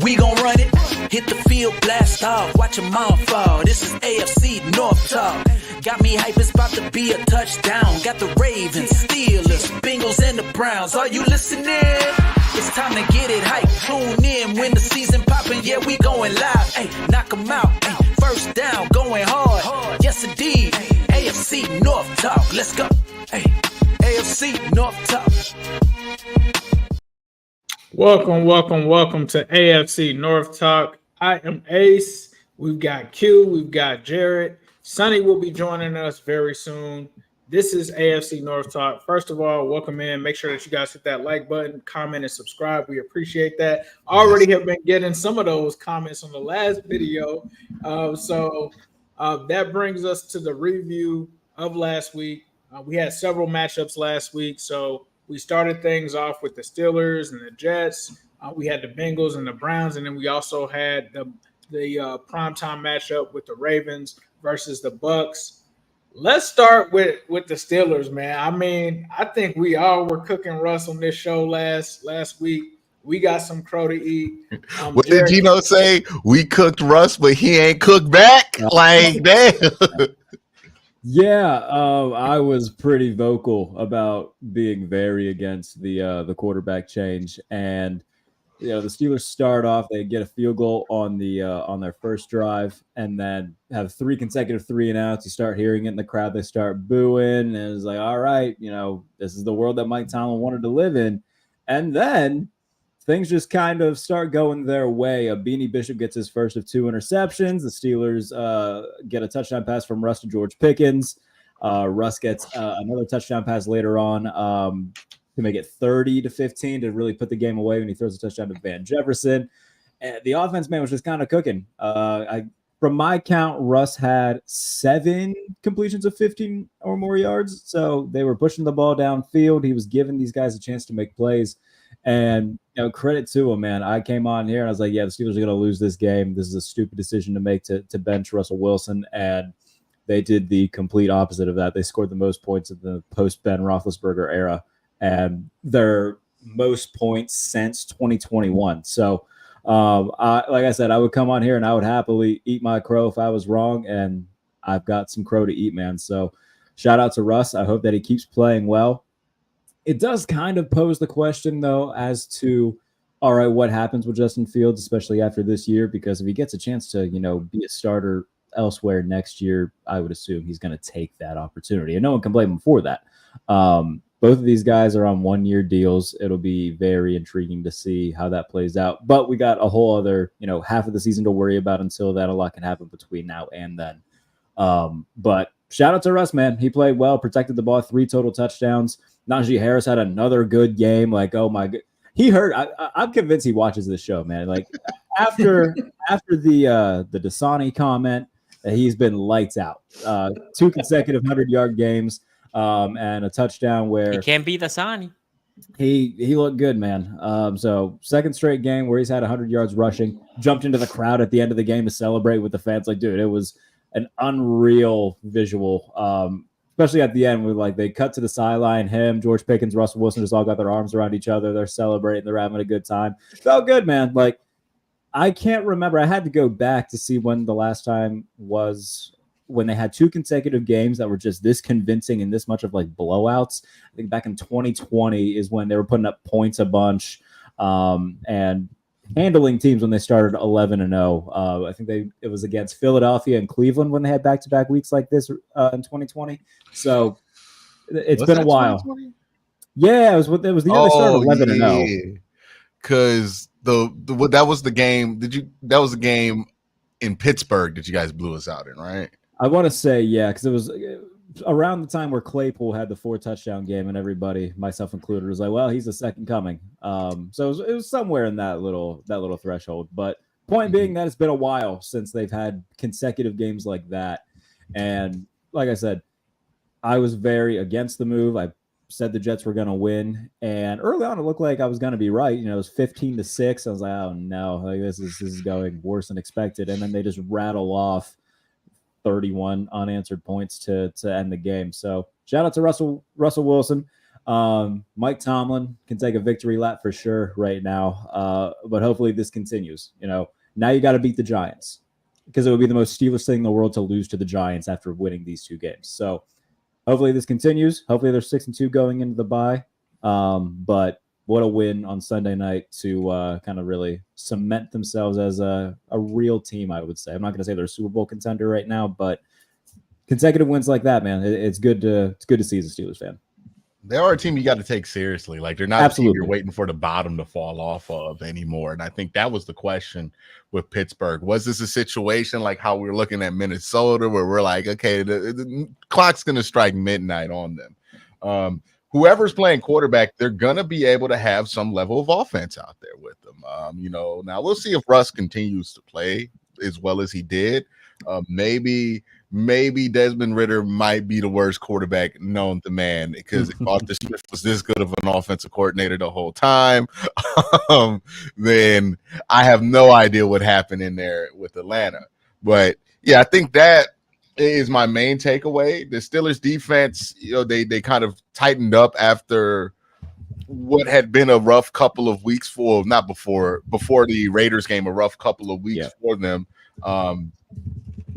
we gon' run it. Hit the field, blast off, watch them all fall. This is AFC North Talk. Got me hype, it's about to be a touchdown. Got the Ravens, Steelers, Bengals, and the Browns. Are you listening? It's time to get it hype. Tune in when the season poppin'. Yeah, we going live. Hey, knock 'em out. Hey, first down, going hard. Yes, indeed. AFC North Talk. Let's go. Hey, AFC North Talk. Welcome to AFC North Talk. I am Ace. We've got Q. We've got Jared. Sonny will be joining us very soon. This is AFC North Talk. First of all, welcome in. Make sure that you guys hit that like button, comment, and subscribe. We appreciate that. Already have been getting some of those comments on the last video. So that brings us to the review of last week. We had several matchups last week. So we started things off with the Steelers and the Jets. We had the Bengals and the Browns. And then we also had the primetime matchup with the Ravens versus the Bucs. Let's start with the Steelers, man. I mean, I think we all were cooking Russ on this show last week. We got some crow to eat. What did Gino say? We cooked Russ, but he ain't cooked back like that. Yeah, I was pretty vocal about being very against the quarterback change, and the Steelers start off. They get a field goal on their first drive, and then have 3 consecutive 3-and-outs. You start hearing it in the crowd. They start booing, and it's like, all right, this is the world that Mike Tomlin wanted to live in. And then things just kind of start going their way. Beanie Bishop gets his first of 2 interceptions. The Steelers get a touchdown pass from Russ to George Pickens. Russ gets another touchdown pass later on to make it 30-15 to really put the game away when he throws a touchdown to Van Jefferson. And the offense, man, was just kind of cooking. From my count, Russ had 7 completions of 15 or more yards. So they were pushing the ball downfield. He was giving these guys a chance to make plays. And credit to him, man. I came on here and I was like, yeah, the Steelers are going to lose this game. This is a stupid decision to make to bench Russell Wilson. And they did the complete opposite of that. They scored the most points in the post-Ben Roethlisberger era, and their most points since 2021. So, like I said, I would come on here and I would happily eat my crow if I was wrong, and I've got some crow to eat, man. So shout out to Russ. I hope that he keeps playing well. It does kind of pose the question, though, as to, all right, what happens with Justin Fields, especially after this year? Because if he gets a chance to, be a starter elsewhere next year, I would assume he's going to take that opportunity. And no one can blame him for that. Both of these guys are on 1-year deals. It'll be very intriguing to see how that plays out. But we got a whole other, half of the season to worry about until that. A lot can happen between now and then. But shout out to Russ, man. He played well, protected the ball, 3 total touchdowns. Najee Harris had another good game. Like, oh my god, he hurt. I'm convinced he watches this show, man. Like after the Dasani comment, he's been lights out. 2 consecutive 100-yard games. And a touchdown where he can't beat Dasani. He looked good, man. So second straight game where he's had 100 yards rushing, jumped into the crowd at the end of the game to celebrate with the fans. Like, dude, it was an unreal visual. Especially at the end where they cut to the sideline, him, George Pickens, Russell Wilson just all got their arms around each other. They're celebrating, they're having a good time. Felt good, man. Like, I can't remember. I had to go back to see when the last time was when they had 2 consecutive games that were just this convincing and this much of blowouts. I think back in 2020 is when they were putting up points a bunch and handling teams when they started 11-0. I think it was against Philadelphia and Cleveland when they had back-to-back weeks like this in 2020. So it's been a while. 2020? Yeah, it was the year they started 11-0. Because that was the game. That was the game in Pittsburgh that you guys blew us out in, right? I want to say, yeah, because it was around the time where Claypool had the 4-touchdown game, and everybody, myself included, was like, "Well, he's the second coming." So it was somewhere in that little threshold. But point being that it's been a while since they've had consecutive games like that, and like I said, I was very against the move. I said the Jets were going to win, and early on it looked like I was going to be right. It was 15-6. I was like, "Oh no, this is going worse than expected," and then they just rattle off 31 unanswered points to end the game. So shout out to Russell Wilson. Mike Tomlin can take a victory lap for sure right now, but hopefully this continues. Now you got to beat the Giants because it would be the most Steelers thing in the world to lose to the Giants after winning these 2 games. So hopefully this continues. Hopefully they're 6-2 going into the bye. But what a win on Sunday night to kind of really cement themselves as a real team, I would say. I'm not going to say they're a Super Bowl contender right now, but consecutive wins like that, man, it's good to see as a Steelers fan. They are a team you got to take seriously. Like, they're not Absolutely. a team you're waiting for the bottom to fall off of anymore. And I think that was the question with Pittsburgh. Was this a situation like how we were looking at Minnesota where we're like, okay, the clock's going to strike midnight on them? Whoever's playing quarterback, they're going to be able to have some level of offense out there with them. Now we'll see if Russ continues to play as well as he did. Maybe Desmond Ridder might be the worst quarterback known to man, because if Arthur Smith was this good of an offensive coordinator the whole time, then I have no idea what happened in there with Atlanta. But yeah, I think that is my main takeaway. The Steelers defense, they kind of tightened up after what had been a rough couple of weeks before the Raiders game, a rough couple of weeks for them.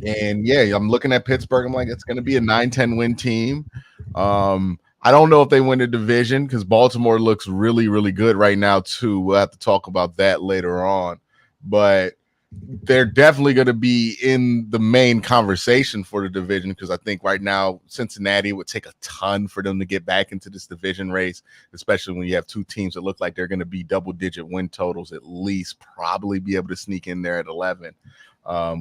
And yeah, I'm looking at Pittsburgh. I'm like, it's going to be a 9-10 win team. I don't know if they win the division because Baltimore looks really, really good right now too. We'll have to talk about that later on, but they're definitely going to be in the main conversation for the division, because I think right now Cincinnati would take a ton for them to get back into this division race, especially when you have 2 teams that look like they're going to be double-digit win totals at least, probably be able to sneak in there at 11,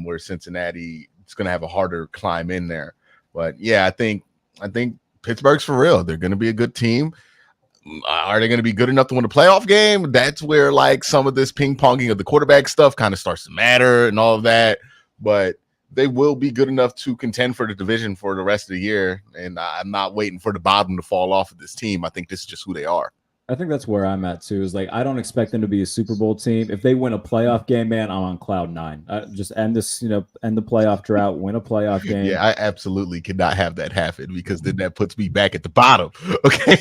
where Cincinnati is going to have a harder climb in there. But yeah, I think Pittsburgh's for real. They're going to be a good team. Are they going to be good enough to win a playoff game? That's where like some of this ping-ponging of the quarterback stuff kind of starts to matter and all of that. But they will be good enough to contend for the division for the rest of the year. And I'm not waiting for the bottom to fall off of this team. I think this is just who they are. I think that's where I'm at too. Is like, I don't expect them to be a Super Bowl team. If they win a playoff game, man, I'm on cloud 9. Just end this, end the playoff drought, win a playoff game. Yeah, I absolutely cannot have that happen, because then that puts me back at the bottom. Okay.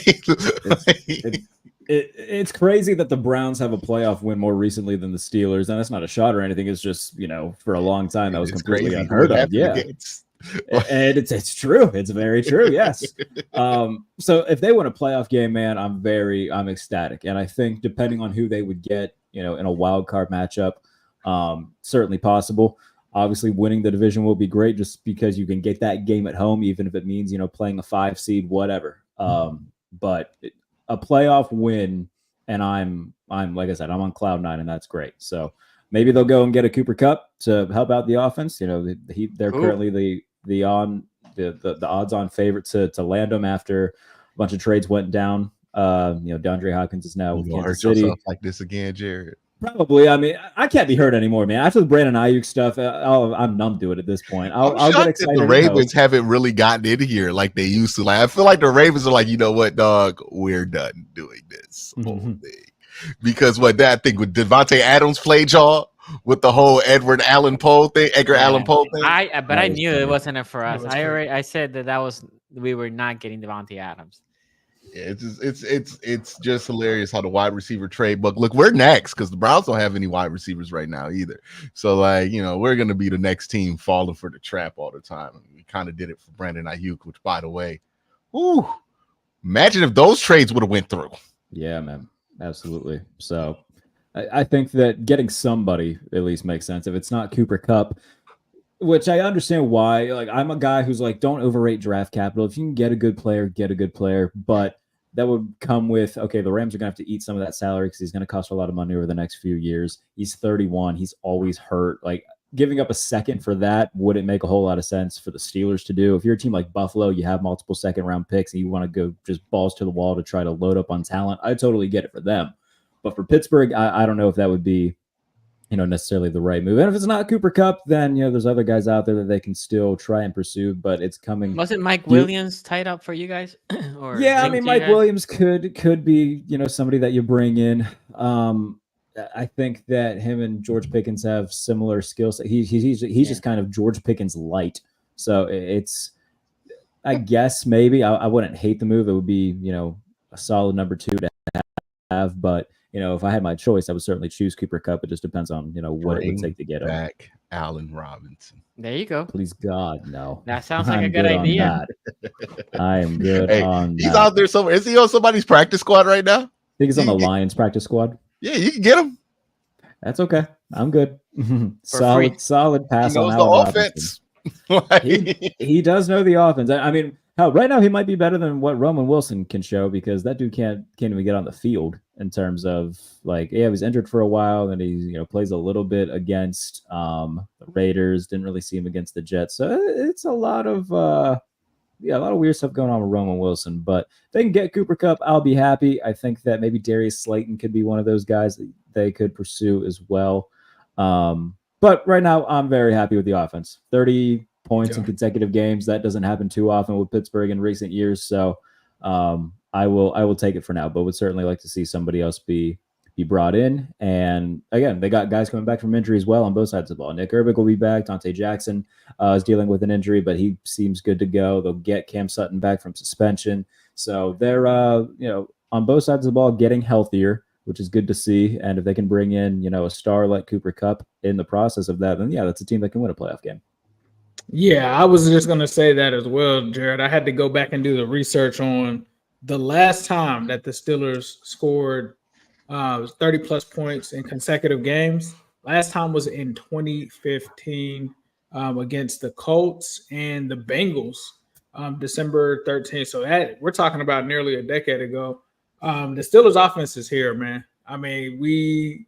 It's crazy that the Browns have a playoff win more recently than the Steelers, and that's not a shot or anything. It's just, for a long time that was completely unheard of. Yeah. And it's true. It's very true. Yes. So if they win a playoff game, man, I'm ecstatic. And I think depending on who they would get, in a wild card matchup, certainly possible. Obviously winning the division will be great just because you can get that game at home, even if it means, playing a 5 seed, whatever. But a playoff win, and I'm like I said, I'm on cloud 9, and that's great. So maybe they'll go and get a Cooper Kupp to help out the offense. They're currently the odds-on favorite to land them after a bunch of trades went down. DeAndre Hopkins is now with Kansas City. Yourself like this again, Jared? Probably. I mean, I can't be hurt anymore, man. After the Brandon Ayuk stuff, I'm numb to it at this point. I'll get excited. The Ravens haven't really gotten in here like they used to. Like, I feel like the Ravens are like, you know what, dog, we're done doing this whole thing. Because I think with Devontae Adams played y'all with the whole Edgar Allan Poe thing. I knew it wasn't for us. I said that we were not getting Devontae Adams. Yeah, it's just hilarious how the wide receiver trade book. Look, we're next because the Browns don't have any wide receivers right now either. So we're gonna be the next team falling for the trap all the time. We kind of did it for Brandon Ayuk, which, by the way, imagine if those trades would have went through. Yeah, man. Absolutely. So I think that getting somebody at least makes sense. If it's not Cooper Kupp, which I understand why. Like, I'm a guy who's like, don't overrate draft capital. If you can get a good player, get a good player. But that would come with, okay, the Rams are going to have to eat some of that salary because he's going to cost a lot of money over the next few years. He's 31. He's always hurt. Like, giving up a second for that wouldn't make a whole lot of sense for the Steelers to do. If you're a team like Buffalo, you have multiple second-round picks, and you want to go just balls to the wall to try to load up on talent, I totally get it for them. But for Pittsburgh, I don't know if that would be, necessarily the right move. And if it's not Cooper Kupp, then, there's other guys out there that they can still try and pursue, but it's coming. Wasn't Mike Williams tied up for you guys? Mike Williams could be, somebody that you bring in. I think that him and George Pickens have similar skill set. He's just kind of George Pickens light. So it's, I guess maybe I wouldn't hate the move. It would be, solid number 2 to have. But if I had my choice, I would certainly choose Cooper Kupp. It just depends on what it would take to get him back. Allen Robinson. There you go. Please God, no. That sounds like a good idea. I am good on that. He's out there somewhere. Is he on somebody's practice squad right now? I think he's on the Lions practice squad. Yeah, you can get him. That's okay. I'm good. solid pass he knows on the Allen offense. he does know the offense. I mean, hell, right now he might be better than what Roman Wilson can show, because that dude can't even get on the field in terms of he was injured for a while, and he plays a little bit against the Raiders. Didn't really see him against the Jets. So it's a lot of weird stuff going on with Roman Wilson. But if they can get Cooper Kupp, I'll be happy. I think that maybe Darius Slayton could be one of those guys that they could pursue as well. But right now, I'm very happy with the offense. 30 points in consecutive games. That doesn't happen too often with Pittsburgh in recent years. So I will take it for now, but would certainly like to see somebody else be brought in. And again, they got guys coming back from injury as well on both sides of the ball. Nick Herbig will be back. Dante Jackson is dealing with an injury, but he seems good to go. They'll get Cam Sutton back from suspension. So they're, on both sides of the ball getting healthier, which is good to see. And if they can bring in, a star like Cooper Kupp in the process of that, then that's a team that can win a playoff game. Yeah, I was just going to say that as well, Jared. I had to go back and do the research on the last time that the Steelers scored 30-plus points in consecutive games. Last time was in 2015 against the Colts and the Bengals, December 13th. So we're talking about nearly a decade ago. The Steelers offense is here, man. I mean, we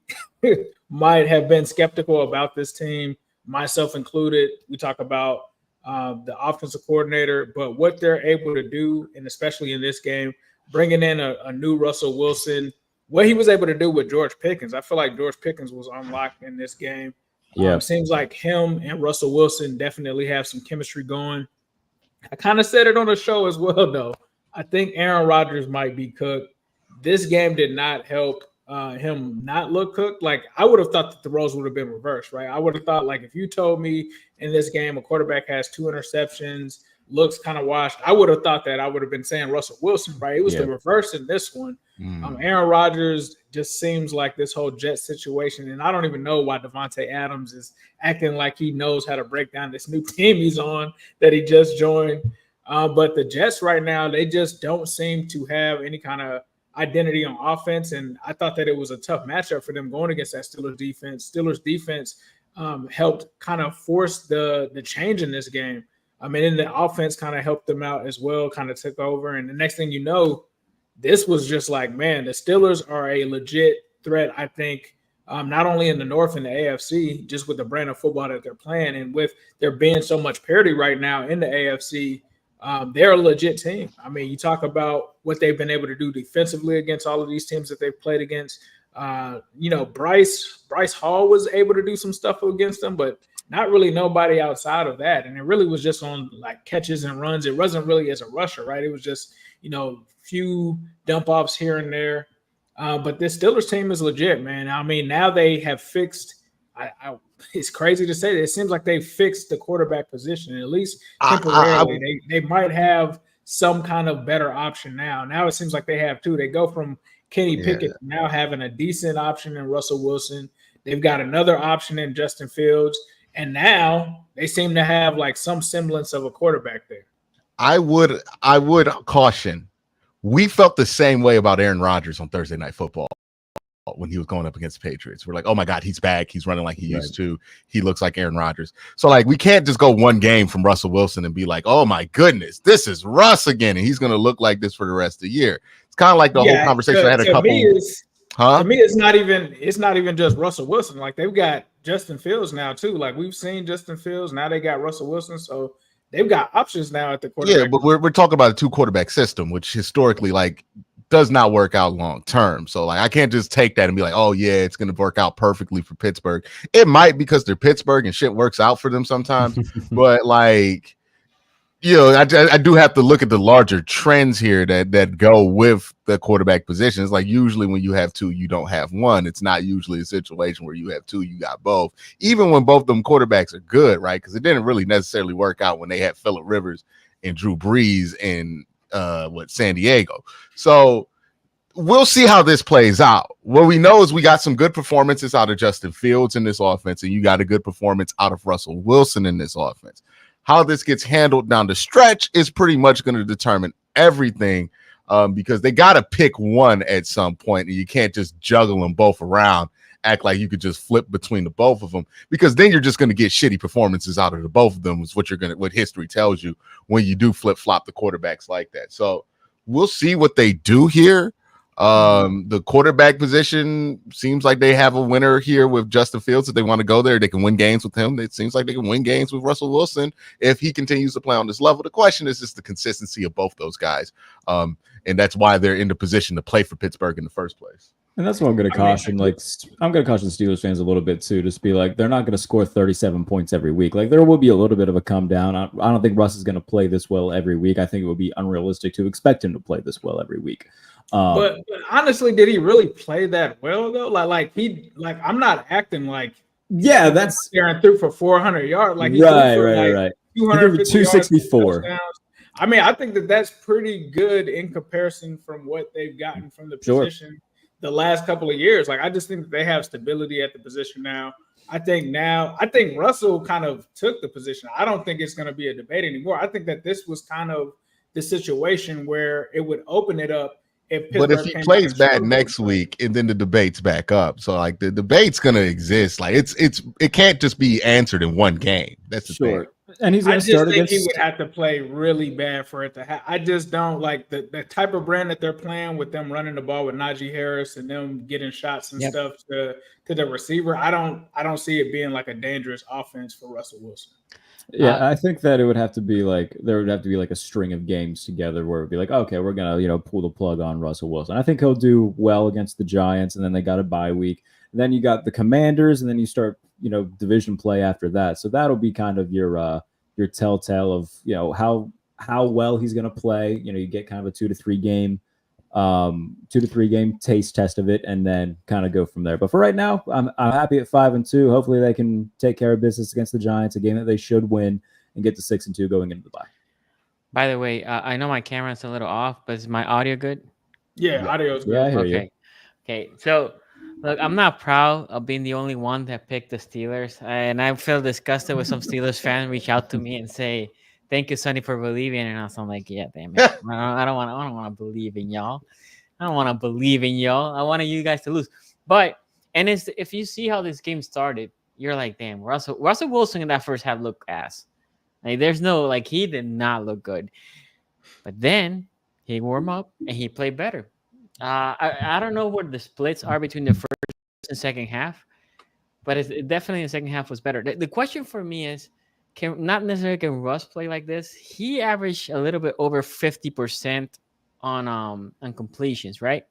might have been skeptical about this team, myself included. We talk about the offensive coordinator, but what they're able to do, and especially in this game, bringing in a new Russell Wilson, what he was able to do with George Pickens. I feel like George Pickens was unlocked in this game. Yeah, seems like him and Russell Wilson definitely have some chemistry going. I kind of said it on the show as well, though. I think Aaron Rodgers might be cooked. This game did not help him not look cooked. Like, I would have thought that the roles would have been reversed, right? I would have thought, like, if you told me in this game a quarterback has 2 interceptions, looks kind of washed, I would have thought that I would have been saying Russell Wilson, right? It was the reverse in this one. Aaron Rodgers just seems like this whole Jets situation, and I don't even know why Devontae Adams is acting like he knows how to break down this new team he's on that he just joined. But the Jets right now, they just don't seem to have any kind of identity on offense, and I thought that it was a tough matchup for them going against that Steelers defense. Steelers defense helped kind of force the change in this game. I mean, and the offense kind of helped them out as well, kind of took over. And the next thing you know, this was just like, man, the Steelers are a legit threat, I think, not only in the North and the AFC, just with the brand of football that they're playing. And with there being so much parity right now in the AFC, they're a legit team. I mean, you talk about what they've been able to do defensively against all of these teams that they've played against. Bryce Hall was able to do some stuff against them, but not really nobody outside of that. And it really was just on like catches and runs. It wasn't really as a rusher, right? It was just, few dump offs here and there. But this Steelers team is legit, man. I mean, now they have fixed it's crazy to say that. It seems like they fixed the quarterback position, at least temporarily. They might have some kind of better option now. Now it seems like they have two. They go from Kenny Pickett now having a decent option in Russell Wilson. They've got another option in Justin Fields. And now they seem to have like some semblance of a quarterback there. I would caution. We felt the same way about Aaron Rodgers on Thursday Night Football when he was going up against the Patriots. We're like, oh my God, he's back. He's running like he used to. He looks like Aaron Rodgers. So like, we can't just go one game from Russell Wilson and be like, oh my goodness, this is Russ again. And he's going to look like this for the rest of the year. It's kind of like the whole conversation I had a couple. To me, it's not even just Russell Wilson. Like, they've got Justin Fields now too. Like, we've seen Justin Fields. Now they got Russell Wilson. So they've got options now at the quarterback. Yeah, but we're talking about a 2-quarterback system, which historically like does not work out long term. So like, I can't just take that and be like, oh yeah, it's going to work out perfectly for Pittsburgh. It might, because they're Pittsburgh and shit works out for them sometimes. But like, I do have to look at the larger trends here that go with the quarterback position. It's like, usually when you have two, you don't have one. It's not usually a situation where you have two, you got both. Even when both of them quarterbacks are good, right? Because it didn't really necessarily work out when they had Phillip Rivers and Drew Brees in San Diego. So we'll see how this plays out. What we know is we got some good performances out of Justin Fields in this offense, and you got a good performance out of Russell Wilson in this offense. How this gets handled down the stretch is pretty much going to determine everything, because they got to pick one at some point, and you can't just juggle them both around, act like you could just flip between the both of them, because then you're just going to get shitty performances out of the both of them, is what what history tells you when you do flip-flop the quarterbacks like that. So we'll see what they do here. The quarterback position seems like they have a winner here with Justin Fields. If they want to go there, they can win games with him. It seems like they can win games with Russell Wilson if he continues to play on this level. The question is just the consistency of both those guys. And that's why they're in the position to play for Pittsburgh in the first place. And that's what I'm going to caution. I'm going to caution Steelers fans a little bit too. Just be like, they're not going to score 37 points every week. Like, there will be a little bit of a come down. I don't think Russ is going to play this well every week. I think it would be unrealistic to expect him to play this well every week. But honestly, did he really play that well though? Like I'm not acting like that's Aaron threw for 400 yards. Like he right. 264. I mean, I think that's pretty good in comparison from what they've gotten from the position the last couple of years. Like, I just think that they have stability at the position now. I think Russell kind of took the position. I don't think it's going to be a debate anymore. I think that this was kind of the situation where it would open it up. But if he plays bad next week, and then the debate's back up, so like the debate's gonna exist. Like it can't just be answered in one game. That's the thing. And he's going to start against. He would have to play really bad for it to happen. I just don't like the type of brand that they're playing with them running the ball with Najee Harris and them getting shots and stuff to the receiver. I don't see it being like a dangerous offense for Russell Wilson. Yeah, I think that it would have to be like there would have to be like a string of games together where it would be like, okay, we're gonna pull the plug on Russell Wilson. I think he'll do well against the Giants, and then they got a bye week. And then you got the Commanders, and then you start division play after that. So that'll be kind of your telltale of how well he's gonna play. You get kind of a 2 to 3 game taste test of it, and then kind of go from there. But for right now, I'm happy at 5-2. Hopefully they can take care of business against the Giants, a game that they should win, and get to 6-2 going into the bye. By the way, I know my camera's a little off, but is my audio good? Yeah, audio's good. Yeah, I hear you. Okay. So look, I'm not proud of being the only one that picked the Steelers, and I feel disgusted when some Steelers fan reach out to me and say, "Thank you, Sonny, for believing in us." I'm like, yeah, damn it. I don't want to believe in y'all. I don't want to believe in y'all. I wanted you guys to lose. If you see how this game started, you're like, damn, Russell Wilson in that first half looked ass. Like, there's no, he did not look good. But then he warmed up and he played better. I don't know what the splits are between the first and second half, but definitely the second half was better. The question for me is, not necessarily can Russ play like this. He averaged a little bit over 50% on completions, right?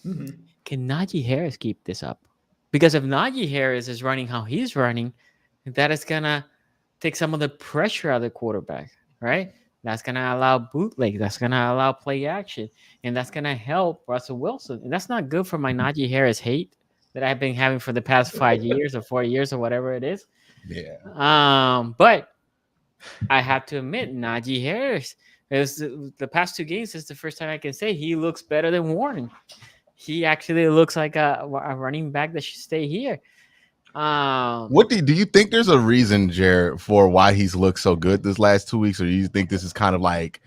Mm-hmm. Can Najee Harris keep this up? Because if Najee Harris is running how he's running, that is gonna take some of the pressure out of the quarterback, right? That's gonna allow bootleg. That's gonna allow play action, and that's gonna help Russell Wilson. And that's not good for my Najee Harris hate that I've been having for the past 5 years or 4 years or whatever it is. Yeah. But I have to admit, Najee Harris, the past 2 games is the first time I can say he looks better than Warren. He actually looks like a running back that should stay here. What do you think there's a reason, Jared, for why he's looked so good this last 2 weeks, or do you think this is kind of like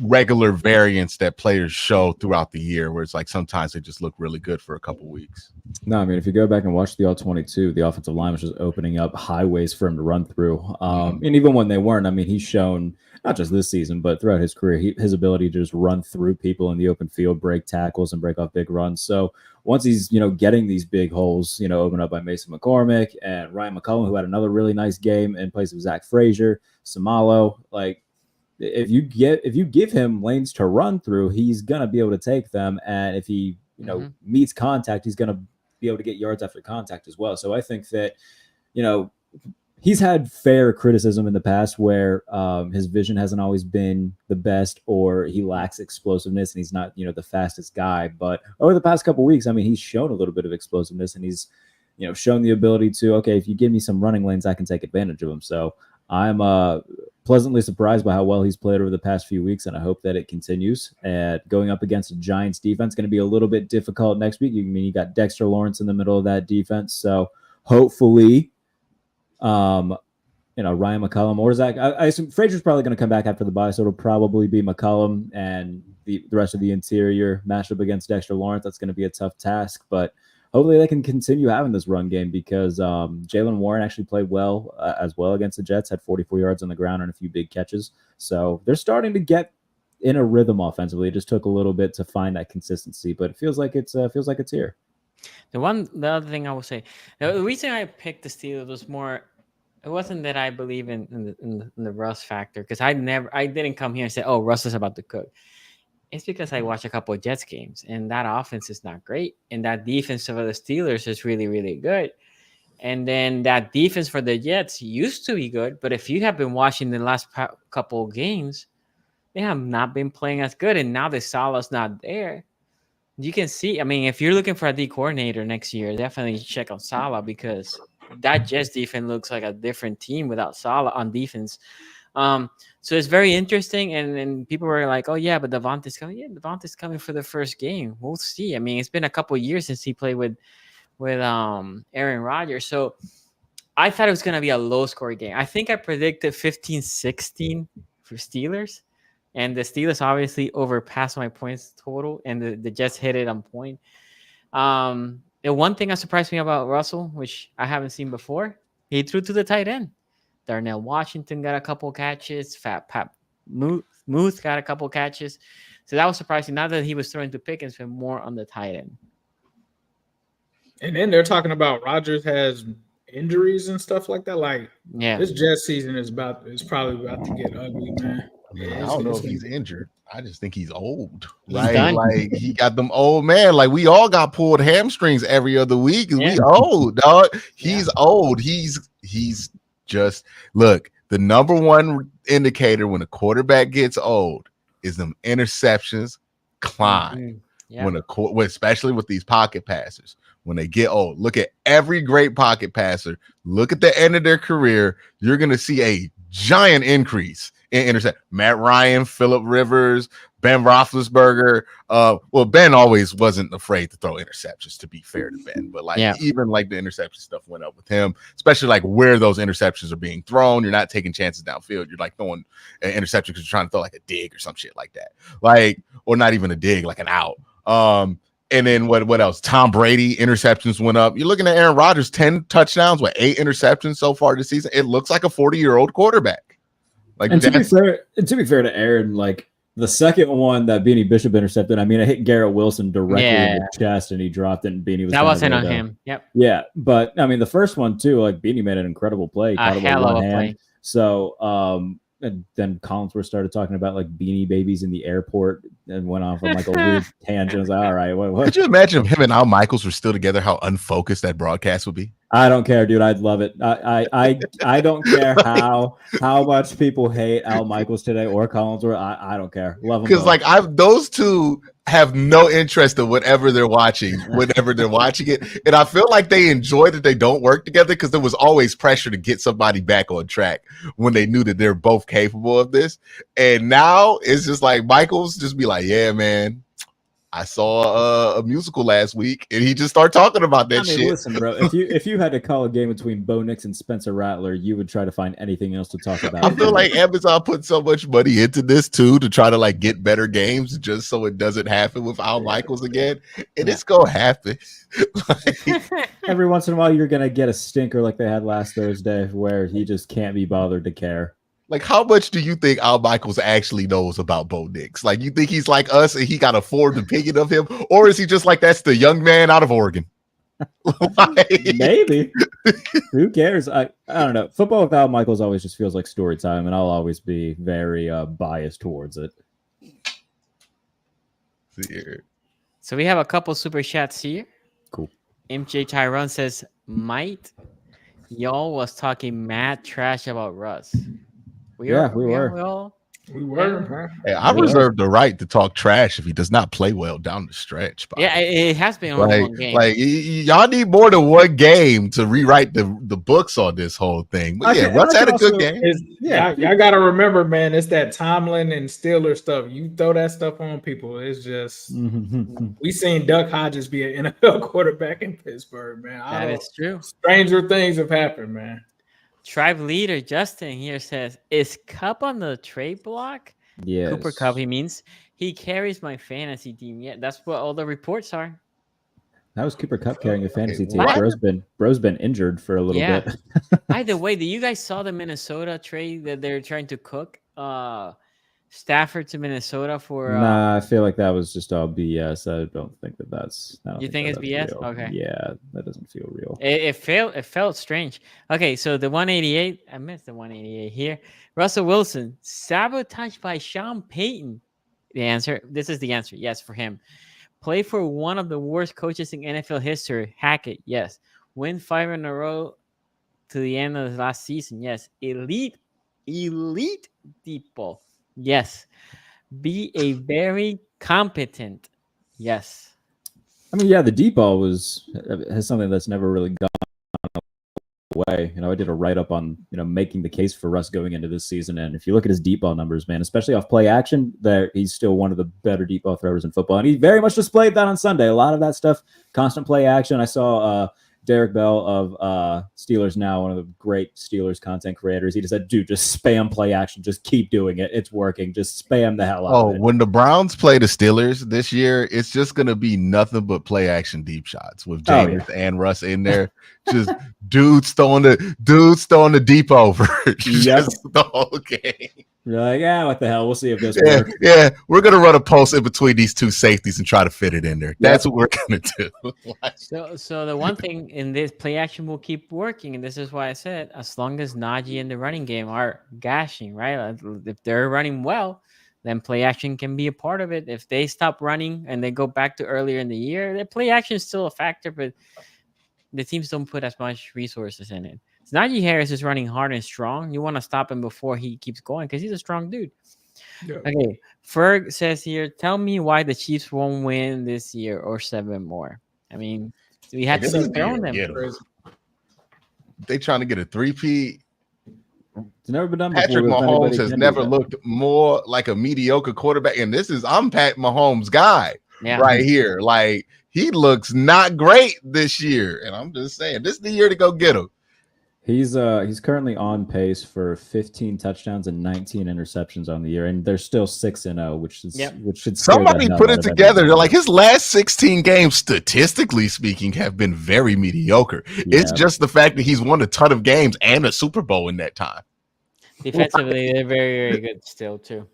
regular variance that players show throughout the year, where it's like sometimes they just look really good for a couple weeks? No, I mean, if you go back and watch the All-22, the offensive line was just opening up highways for him to run through. And even when they weren't, I mean, he's shown, not just this season, but throughout his career, his ability to just run through people in the open field, break tackles, and break off big runs. So once he's, getting these big holes, opened up by Mason McCormick and Ryan McCollum, who had another really nice game in place of Zach Frazier, Samalo, if you give him lanes to run through, he's gonna be able to take them, and if he meets contact, he's gonna be able to get yards after contact as well. So I think that he's had fair criticism in the past where his vision hasn't always been the best, or he lacks explosiveness and he's not the fastest guy. But over the past couple of weeks, I mean, he's shown a little bit of explosiveness, and he's shown the ability to, okay, if you give me some running lanes, I can take advantage of them. So I'm pleasantly surprised by how well he's played over the past few weeks, and I hope that it continues. And going up against a Giants defense going to be a little bit difficult next week. You got Dexter Lawrence in the middle of that defense, so hopefully, Ryan McCollum or Zach. I assume Frazier's probably going to come back after the bye, so it'll probably be McCollum and the rest of the interior matched up against Dexter Lawrence. That's going to be a tough task, but hopefully they can continue having this run game because Jaylen Warren actually played well as well against the Jets, had 44 yards on the ground and a few big catches. So they're starting to get in a rhythm offensively. It just took a little bit to find that consistency, but it feels like it's here. The other thing I will say, the reason I picked the Steelers was more. It wasn't that I believe in the Russ factor because I didn't come here and say, oh, Russ is about to cook. It's because I watched a couple of Jets games and that offense is not great. And that defense of the Steelers is really, really good. And then that defense for the Jets used to be good. But if you have been watching the last couple of games, they have not been playing as good. And now the Salah's not there. You can see, I mean, if you're looking for a D coordinator next year, definitely check on Salah because that Jets defense looks like a different team without Salah on defense. So it's very interesting, and people were like, "Oh yeah, but Devontae's coming." Yeah, Devontae's coming for the first game. We'll see. I mean, it's been a couple of years since he played with Aaron Rodgers, so I thought it was gonna be a low-scoring game. I think I predicted 15-16 for Steelers, and the Steelers obviously overpassed my points total, and the Jets hit it on point. The one thing that surprised me about Russell, which I haven't seen before, he threw to the tight end. Darnell Washington got a couple catches. Fat Pat Muth got a couple catches. So that was surprising. Not that he was throwing to Pickens, but more on the tight end. And then they're talking about Rodgers has injuries and stuff like that. Like, yeah, this Jets season is probably about to get ugly, man. I mean, I don't know if he's injured. I just think he's old, right? Like he got them old man. Like we all got pulled hamstrings every other week. Yeah. We old, dog. He's old. He's just look. The number one indicator when a quarterback gets old is them interceptions climb. Mm-hmm. When especially with these pocket passers, when they get old. Look at every great pocket passer. Look at the end of their career. You're gonna see a giant increase in intercept. Matt Ryan, Phillip Rivers, Ben Roethlisberger. Well, Ben always wasn't afraid to throw interceptions, to be fair to Ben. But even like the interception stuff went up with him, especially like where those interceptions are being thrown. You're not taking chances downfield. You're like throwing an interception because you're trying to throw like a dig or some shit like that. Like, or not even a dig, like an out. And then what else? Tom Brady interceptions went up. You're looking at Aaron Rodgers, 10 touchdowns with 8 interceptions so far this season. It looks like a 40-year-old quarterback. Like, and to be fair to Aaron, like the second one that Beanie Bishop intercepted, I mean, it hit Garrett Wilson directly in the chest, and he dropped it. And Beanie was that wasn't on him. Yep. Yeah, but I mean, the first one too, like Beanie made an incredible play, a hell of a play. So, and then Collinsworth started talking about like Beanie Babies in the airport and went off on like a weird tangent. I was like, all right, what? Could you imagine if him and Al Michaels were still together, how unfocused that broadcast would be? I don't care, dude. I'd love it. I don't care how much people hate Al Michaels today or Collinsworth. I don't care. Love them because like those two have no interest in whatever they're watching, whenever they're watching it, and I feel like they enjoy that they don't work together because there was always pressure to get somebody back on track when they knew that they're both capable of this. And now it's just like Michaels just be like, "Yeah, man, I saw a musical last week," and he just started talking about that shit. Listen, bro, if you had to call a game between Bo Nix and Spencer Rattler, you would try to find anything else to talk about. I feel like Amazon put so much money into this too to try to like get better games just so it doesn't happen with Al Michaels again, and it's gonna happen. Every once in a while, you're gonna get a stinker like they had last Thursday, where he just can't be bothered to care. Like, how much do you think Al Michaels actually knows about Bo Nix? Like, you think he's like us and he got a formed opinion of him? Or is he just like, that's the young man out of Oregon? Maybe. Who cares? I don't know. Football with Al Michaels always just feels like story time, and I'll always be very biased towards it. So we have a couple super chats here. Cool. MJ Tyrone says, might y'all was talking mad trash about Russ. We were. We were, man. Hey, I reserve the right to talk trash if he does not play well down the stretch. Yeah, it has been only one game. Y'all need more than one game to rewrite the books on this whole thing. But Russ had a good game. Y'all got to remember, man, it's that Tomlin and Steelers stuff. You throw that stuff on people, it's just we seen Duck Hodges be an NFL quarterback in Pittsburgh, man. That is true. Stranger things have happened, man. Tribe leader Justin here says, "Is Cup on the trade block?" Yes. Cooper Cup. He means he carries my fantasy team. Yeah, that's what all the reports are. That was Cooper Cup carrying a fantasy team. Bro's been injured for a little bit. Either way, do you guys saw the Minnesota trade that they're trying to cook? Stafford to Minnesota for. Nah, I feel like that was just all BS. I don't think that's. You think it's BS? Real. Okay. Yeah, that doesn't feel real. It felt strange. Okay, so the 188. I missed the 188 here. Russell Wilson sabotaged by Sean Payton. This is the answer. Yes, for him. Play for one of the worst coaches in NFL history. Hackett. Yes. Win 5 in a row to the end of the last season. Yes. Elite deep ball. Yes. Be a very competent. Yes. I mean, the deep ball has something that's never really gone away. I did a write-up on, making the case for Russ going into this season. And if you look at his deep ball numbers, man, especially off play action, he's still one of the better deep ball throwers in football. And he very much displayed that on Sunday. A lot of that stuff, constant play action. I saw Derek Bell of Steelers Now, one of the great Steelers content creators. He just said, dude, just spam play action. Just keep doing it. It's working. Just spam the hell out of it. When the Browns play the Steelers this year, it's just going to be nothing but play action deep shots with James and Russ in there. Just dudes throwing the deep over just the whole game. You're like, what the hell? We'll see if this works. Yeah, we're going to run a post in between these two safeties and try to fit it in there. That's what we're going to do. So the one thing in this play action will keep working, and this is why I said, as long as Najee and the running game are gashing, right? If they're running well, then play action can be a part of it. If they stop running and they go baction to earlier in the year, the play action is still a factor, but the teams don't put as much resources in it. Najee Harris is running hard and strong. You want to stop him before he keeps going because he's a strong dude. Yeah. Okay. Ferg says here, tell me why the Chiefs won't win this year or 7 more. I mean, we had to be throwing them. They trying to get a 3-peat. It's never been done Patrick before. Mahomes has never looked more like a mediocre quarterback. And I'm Pat Mahomes' guy right here. Like, he looks not great this year. And I'm just saying, this is the year to go get him. He's currently on pace for 15 touchdowns and 19 interceptions on the year, and they're still 6-0, which should somebody put it together. They're like, his last 16 games, statistically speaking, have been very mediocre. Yeah. It's just the fact that he's won a ton of games and a Super Bowl in that time. Defensively, they're very, very good still too.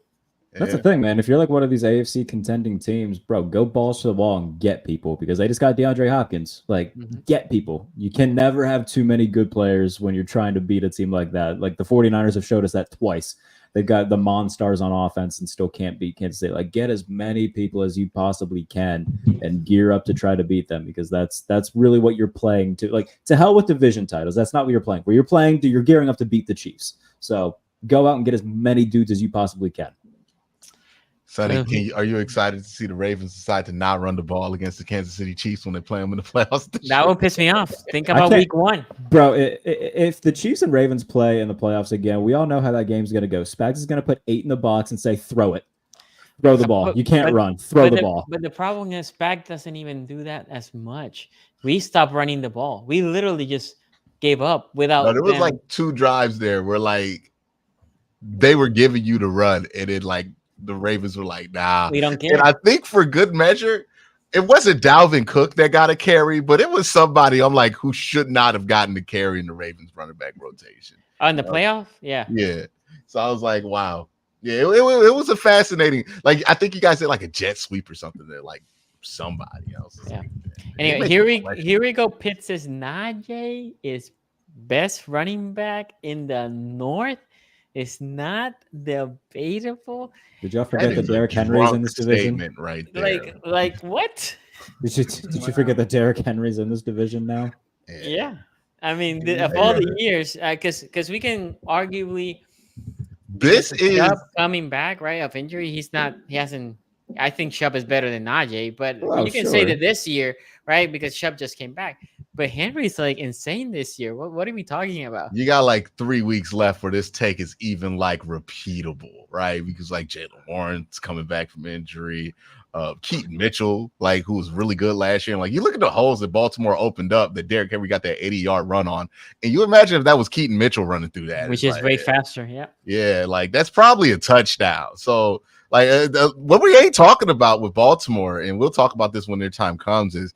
That's the thing, man. If you're like one of these AFC contending teams, bro, go balls to the wall and get people because they just got DeAndre Hopkins. Like, get people. You can never have too many good players when you're trying to beat a team like that. Like, the 49ers have showed us that twice. They've got the monsters on offense and still can't beat Kansas State. Like, get as many people as you possibly can and gear up to try to beat them because that's really what you're playing to. Like, to hell with division titles. That's not what you're playing for. You're gearing up to beat the Chiefs. So go out and get as many dudes as you possibly can. Sonny, are you excited to see the Ravens decide to not run the ball against the Kansas City Chiefs when they play them in the playoffs? That will piss me off. Think about week 1. Bro, if the Chiefs and Ravens play in the playoffs again, we all know how that game's going to go. Spags is going to put 8 in the box and say, throw it. Throw the ball. You can't run. Throw the ball. But the problem is Spags doesn't even do that as much. We stopped running the ball. We literally just gave up without. No, there was like 2 drives there where like they were giving you the run and it like the Ravens were like, nah. We don't care. And I think for good measure, it wasn't Dalvin Cook that got a carry, but it was somebody I'm like who should not have gotten the carry in the Ravens running back rotation. In the playoff? Yeah. Yeah. So I was like, wow. Yeah, it was a fascinating, like I think you guys did like a jet sweep or something there, like somebody else. Yeah. Anyway, here we go. Pitt says Najee is best running back in the North. It's not debatable. Did y'all forget that Derrick Henry's in this division? Right there. Like what? Did you forget that Derrick Henry's in this division now? Yeah. I mean, of all the years, because we can arguably This is Chubb coming back, right, of injury. He hasn't. I think Chubb is better than Najee, but Oh, you can say sure. that this year, right, because Chubb just came back. But Henry's like insane this year. What are we talking about? you got like 3 weeks left where this take is even like repeatable, right? Because like Jalen Warren's coming back from injury. Keaton Mitchell, like who was really good last year. And like you look at the holes that Baltimore opened up that Derrick Henry got that 80-yard run on. And you imagine if that was Keaton Mitchell running through that. Which is like, way faster. Yeah. Yeah, like that's probably a touchdown. So like what we ain't talking about with Baltimore, and we'll talk about this when their time comes, is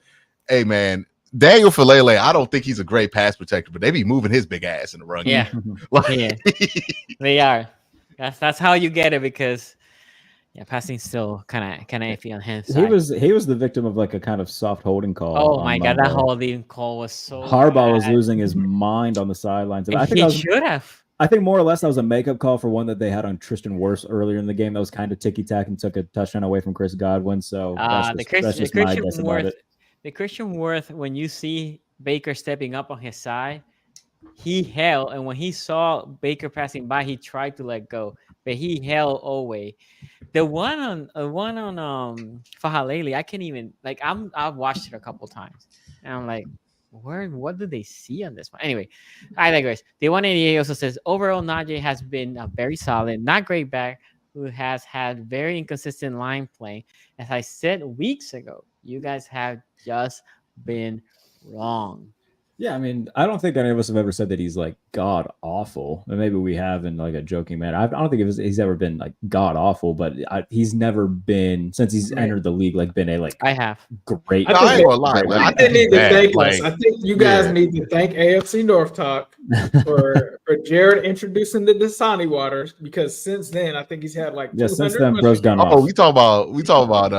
hey man, Daniel Falele, I don't think he's a great pass protector, but they be moving his big ass in the run. Yeah. Like, Yeah. They are. That's how you get it, because passing's still kind of iffy on his side. He was the victim of like a kind of soft holding call. Oh my God, that Monday. holding call was so Harbaugh was bad. losing his mind on the sidelines. And I think he that was, should have. I think more or less that was a makeup call for one that they had on Tristan Wirfs earlier in the game. That was kind of ticky-tack and took a touchdown away from Chris Godwin. So that's just my guess about it. The Christian Worth, when you see Baker stepping up on his side, he held, and when he saw Baker passing by, he tried to let go, but he held away. The one on Fahalele, I can't even like. I've watched it a couple times, and I'm like, what did they see on this one? Anyway, I digress. The 188 also says overall Najee has been a very solid, not great back who has had very inconsistent line play. As I said weeks ago, you guys have just been wrong. Yeah, I mean, I don't think any of us have ever said that he's like god awful. And maybe we have in like a joking manner. I don't think he's ever been like god awful, but he's never been, since he's entered the league, like been a like I have great. I ain't gonna lie, man. I think need to thank like, us. I think you guys need to thank AFC North Talk for Jared introducing the Dasani waters, because since then I think he's had like since then bro's gone off. Oh, we talk about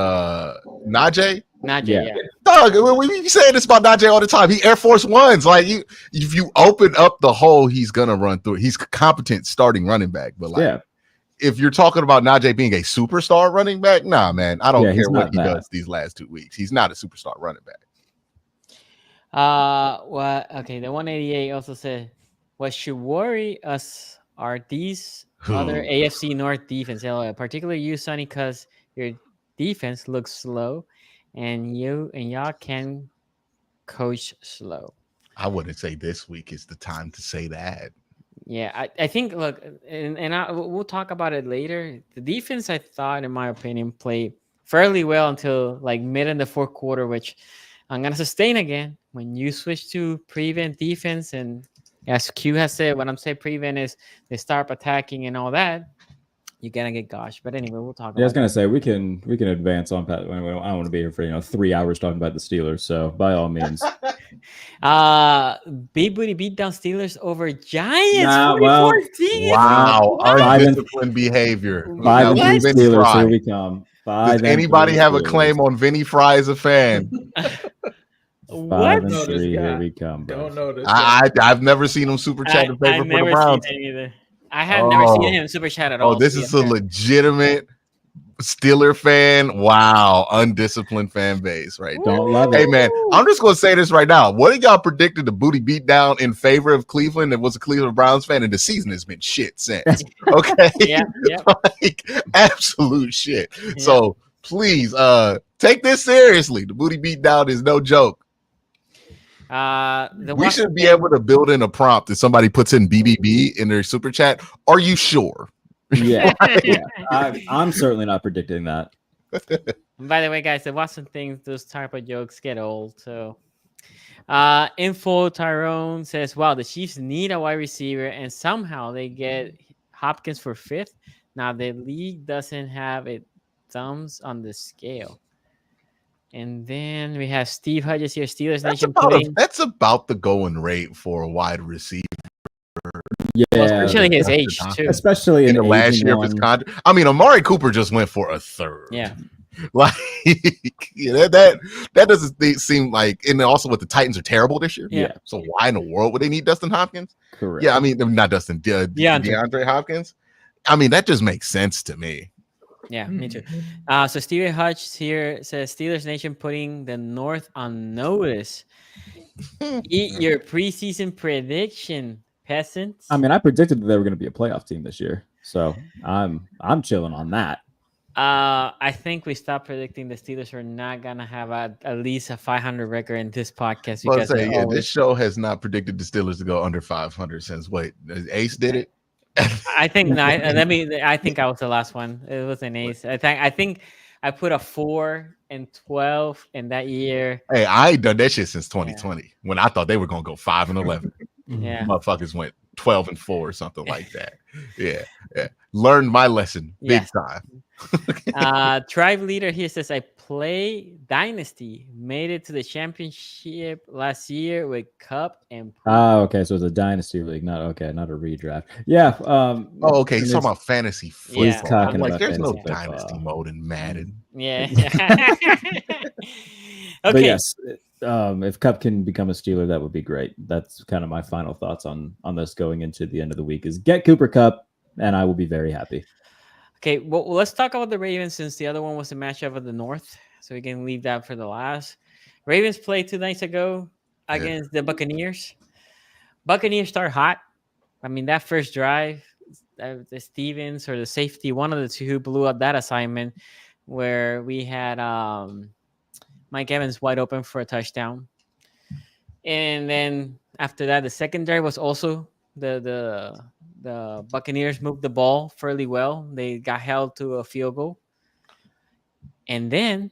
Najee. Najee, Yeah. Dog, we say this about Najee all the time. He Air Force Ones. Like if you open up the hole, he's gonna run through it. He's a competent starting running back. But like if you're talking about Najee being a superstar running back, nah, man, I don't care what he does these last 2 weeks. He's not a superstar running back. Okay, the 188 also said what should worry us are these other AFC North defense, particularly you, Sonny, because your defense looks slow. And y'all can coach slow. I wouldn't say this week is the time to say that. Yeah, I think, look, we'll talk about it later. The defense, I thought, in my opinion, played fairly well until like mid in the fourth quarter, which I'm going to sustain again. When you switch to prevent defense, and as Q has said, when I'm saying prevent is they start attacking and all that, you're gonna get gosh. But anyway, we'll talk about I was gonna say we can advance on Pat. I don't want to be here for 3 hours talking about the Steelers, so by all means. Big booty beat down Steelers over Giants. Wow, undisciplined behavior. 5-3 Steelers, here we come. Does anybody have a claim on Vinny Fry as a fan? 5-3, here we come. Don't know this. I've never seen him super chat in favor for the Browns. I have never seen him super chat at all. Oh, this is a legitimate Steeler fan. Wow, undisciplined fan base, right? Don't love it. Hey, man, I'm just going to say this right now. What did y'all predicted the booty beat down in favor of Cleveland and was a Cleveland Browns fan, and the season has been shit since. Okay? Yeah. Like, absolute shit. Yeah. So please take this seriously. The booty beat down is no joke. We should be able to build in a prompt that somebody puts in BBB in their super chat. Are you sure? Yeah, I'm certainly not predicting that. By the way, guys, the Watson things, those type of jokes get old. So, Info Tyrone says, "Wow, the Chiefs need a wide receiver, and somehow they get Hopkins for 5th. Now the league doesn't have it thumbs on the scale." And then we have Steve Hodges here, Steelers Nation. That's about the going rate for a wide receiver. Yeah, especially his age too. Especially in the last year of his contract. I mean, Amari Cooper just went for a 3rd. Yeah, like that doesn't seem like. And also, what the Titans are terrible this year. Yeah. So why in the world would they need Dustin Hopkins? Correct. Yeah, I mean, not Dustin. DeAndre Hopkins. I mean, that just makes sense to me. Yeah, me too. So Steven Hutch here says Steelers Nation putting the North on notice. Eat your preseason prediction, peasants. I mean, I predicted that they were going to be a playoff team this year. So I'm chilling on that. I think we stopped predicting the Steelers are not gonna have at least a 500 record in this podcast Well, because they're this always. show has not predicted the Steelers to go under 500 since Ace did it. I think not. I think I was the last one. It was an ace. I think I put a 4 and 12 in that year. Hey, I ain't done that shit since 2020 when I thought they were gonna go 5 and 11. Yeah, Motherfuckers went 12 and 4 or something like that. Yeah. Learned my lesson big time. Tribe leader here says I play Dynasty, made it to the championship last year with Cup and. Okay, so it's a dynasty league, not a redraft. Yeah. Okay. He's talking about fantasy football. Yeah. I'm like, there's no football. dynasty mode in Madden. Yeah. But Okay. yes, if Cup can become a Steeler, that would be great. That's kind of my final thoughts on this going into the end of the week. Is get Cooper Kupp, and I will be very happy. Okay, well, let's talk about the Ravens since the other one was the matchup of the North, so we can leave that for the last. Ravens played 2 nights ago against the Buccaneers. Buccaneers start hot. I mean, that first drive, the Stevens or the safety, one of the two who blew up that assignment, where we had Mike Evans wide open for a touchdown. And then after that, the second drive was also the Buccaneers moved the ball fairly well. They got held to a field goal. And then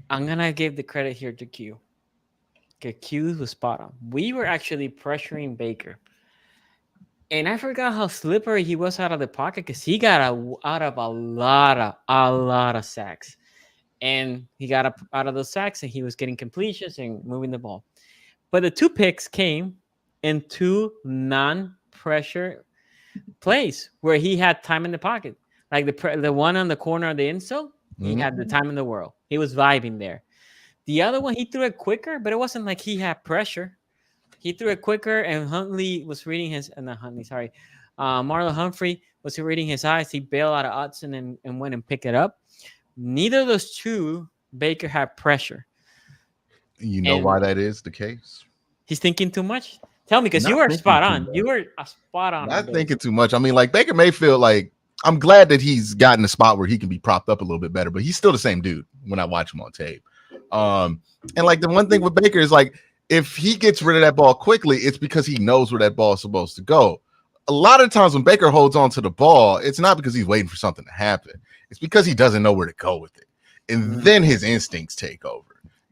I'm going to give the credit here to Q. Okay, Q was spot on. We were actually pressuring Baker. And I forgot how slippery he was out of the pocket because he got out of a lot of sacks. And he got out of those sacks and he was getting completions and moving the ball. But the 2 picks came in 2 non-pressure plays where he had time in the pocket. Like the one on the corner of the insole, he had the time in the world. He was vibing there. The other one, he threw it quicker, but it wasn't like he had pressure. He threw it quicker, and Huntley was reading his – not Huntley, sorry. Marlon Humphrey was reading his eyes. He bailed out of Hudson and went and picked it up. Neither of those two, Baker had pressure. You know why that is the case? He's thinking too much? Tell me, because you were spot on. You were a spot on. Not thinking too much. I mean, like Baker Mayfield, like I'm glad that he's gotten a spot where he can be propped up a little bit better, but he's still the same dude when I watch him on tape. And like the one thing with Baker is like if he gets rid of that ball quickly, it's because he knows where that ball is supposed to go. A lot of times when Baker holds on to the ball, it's not because he's waiting for something to happen. It's because he doesn't know where to go with it. And then his instincts take over.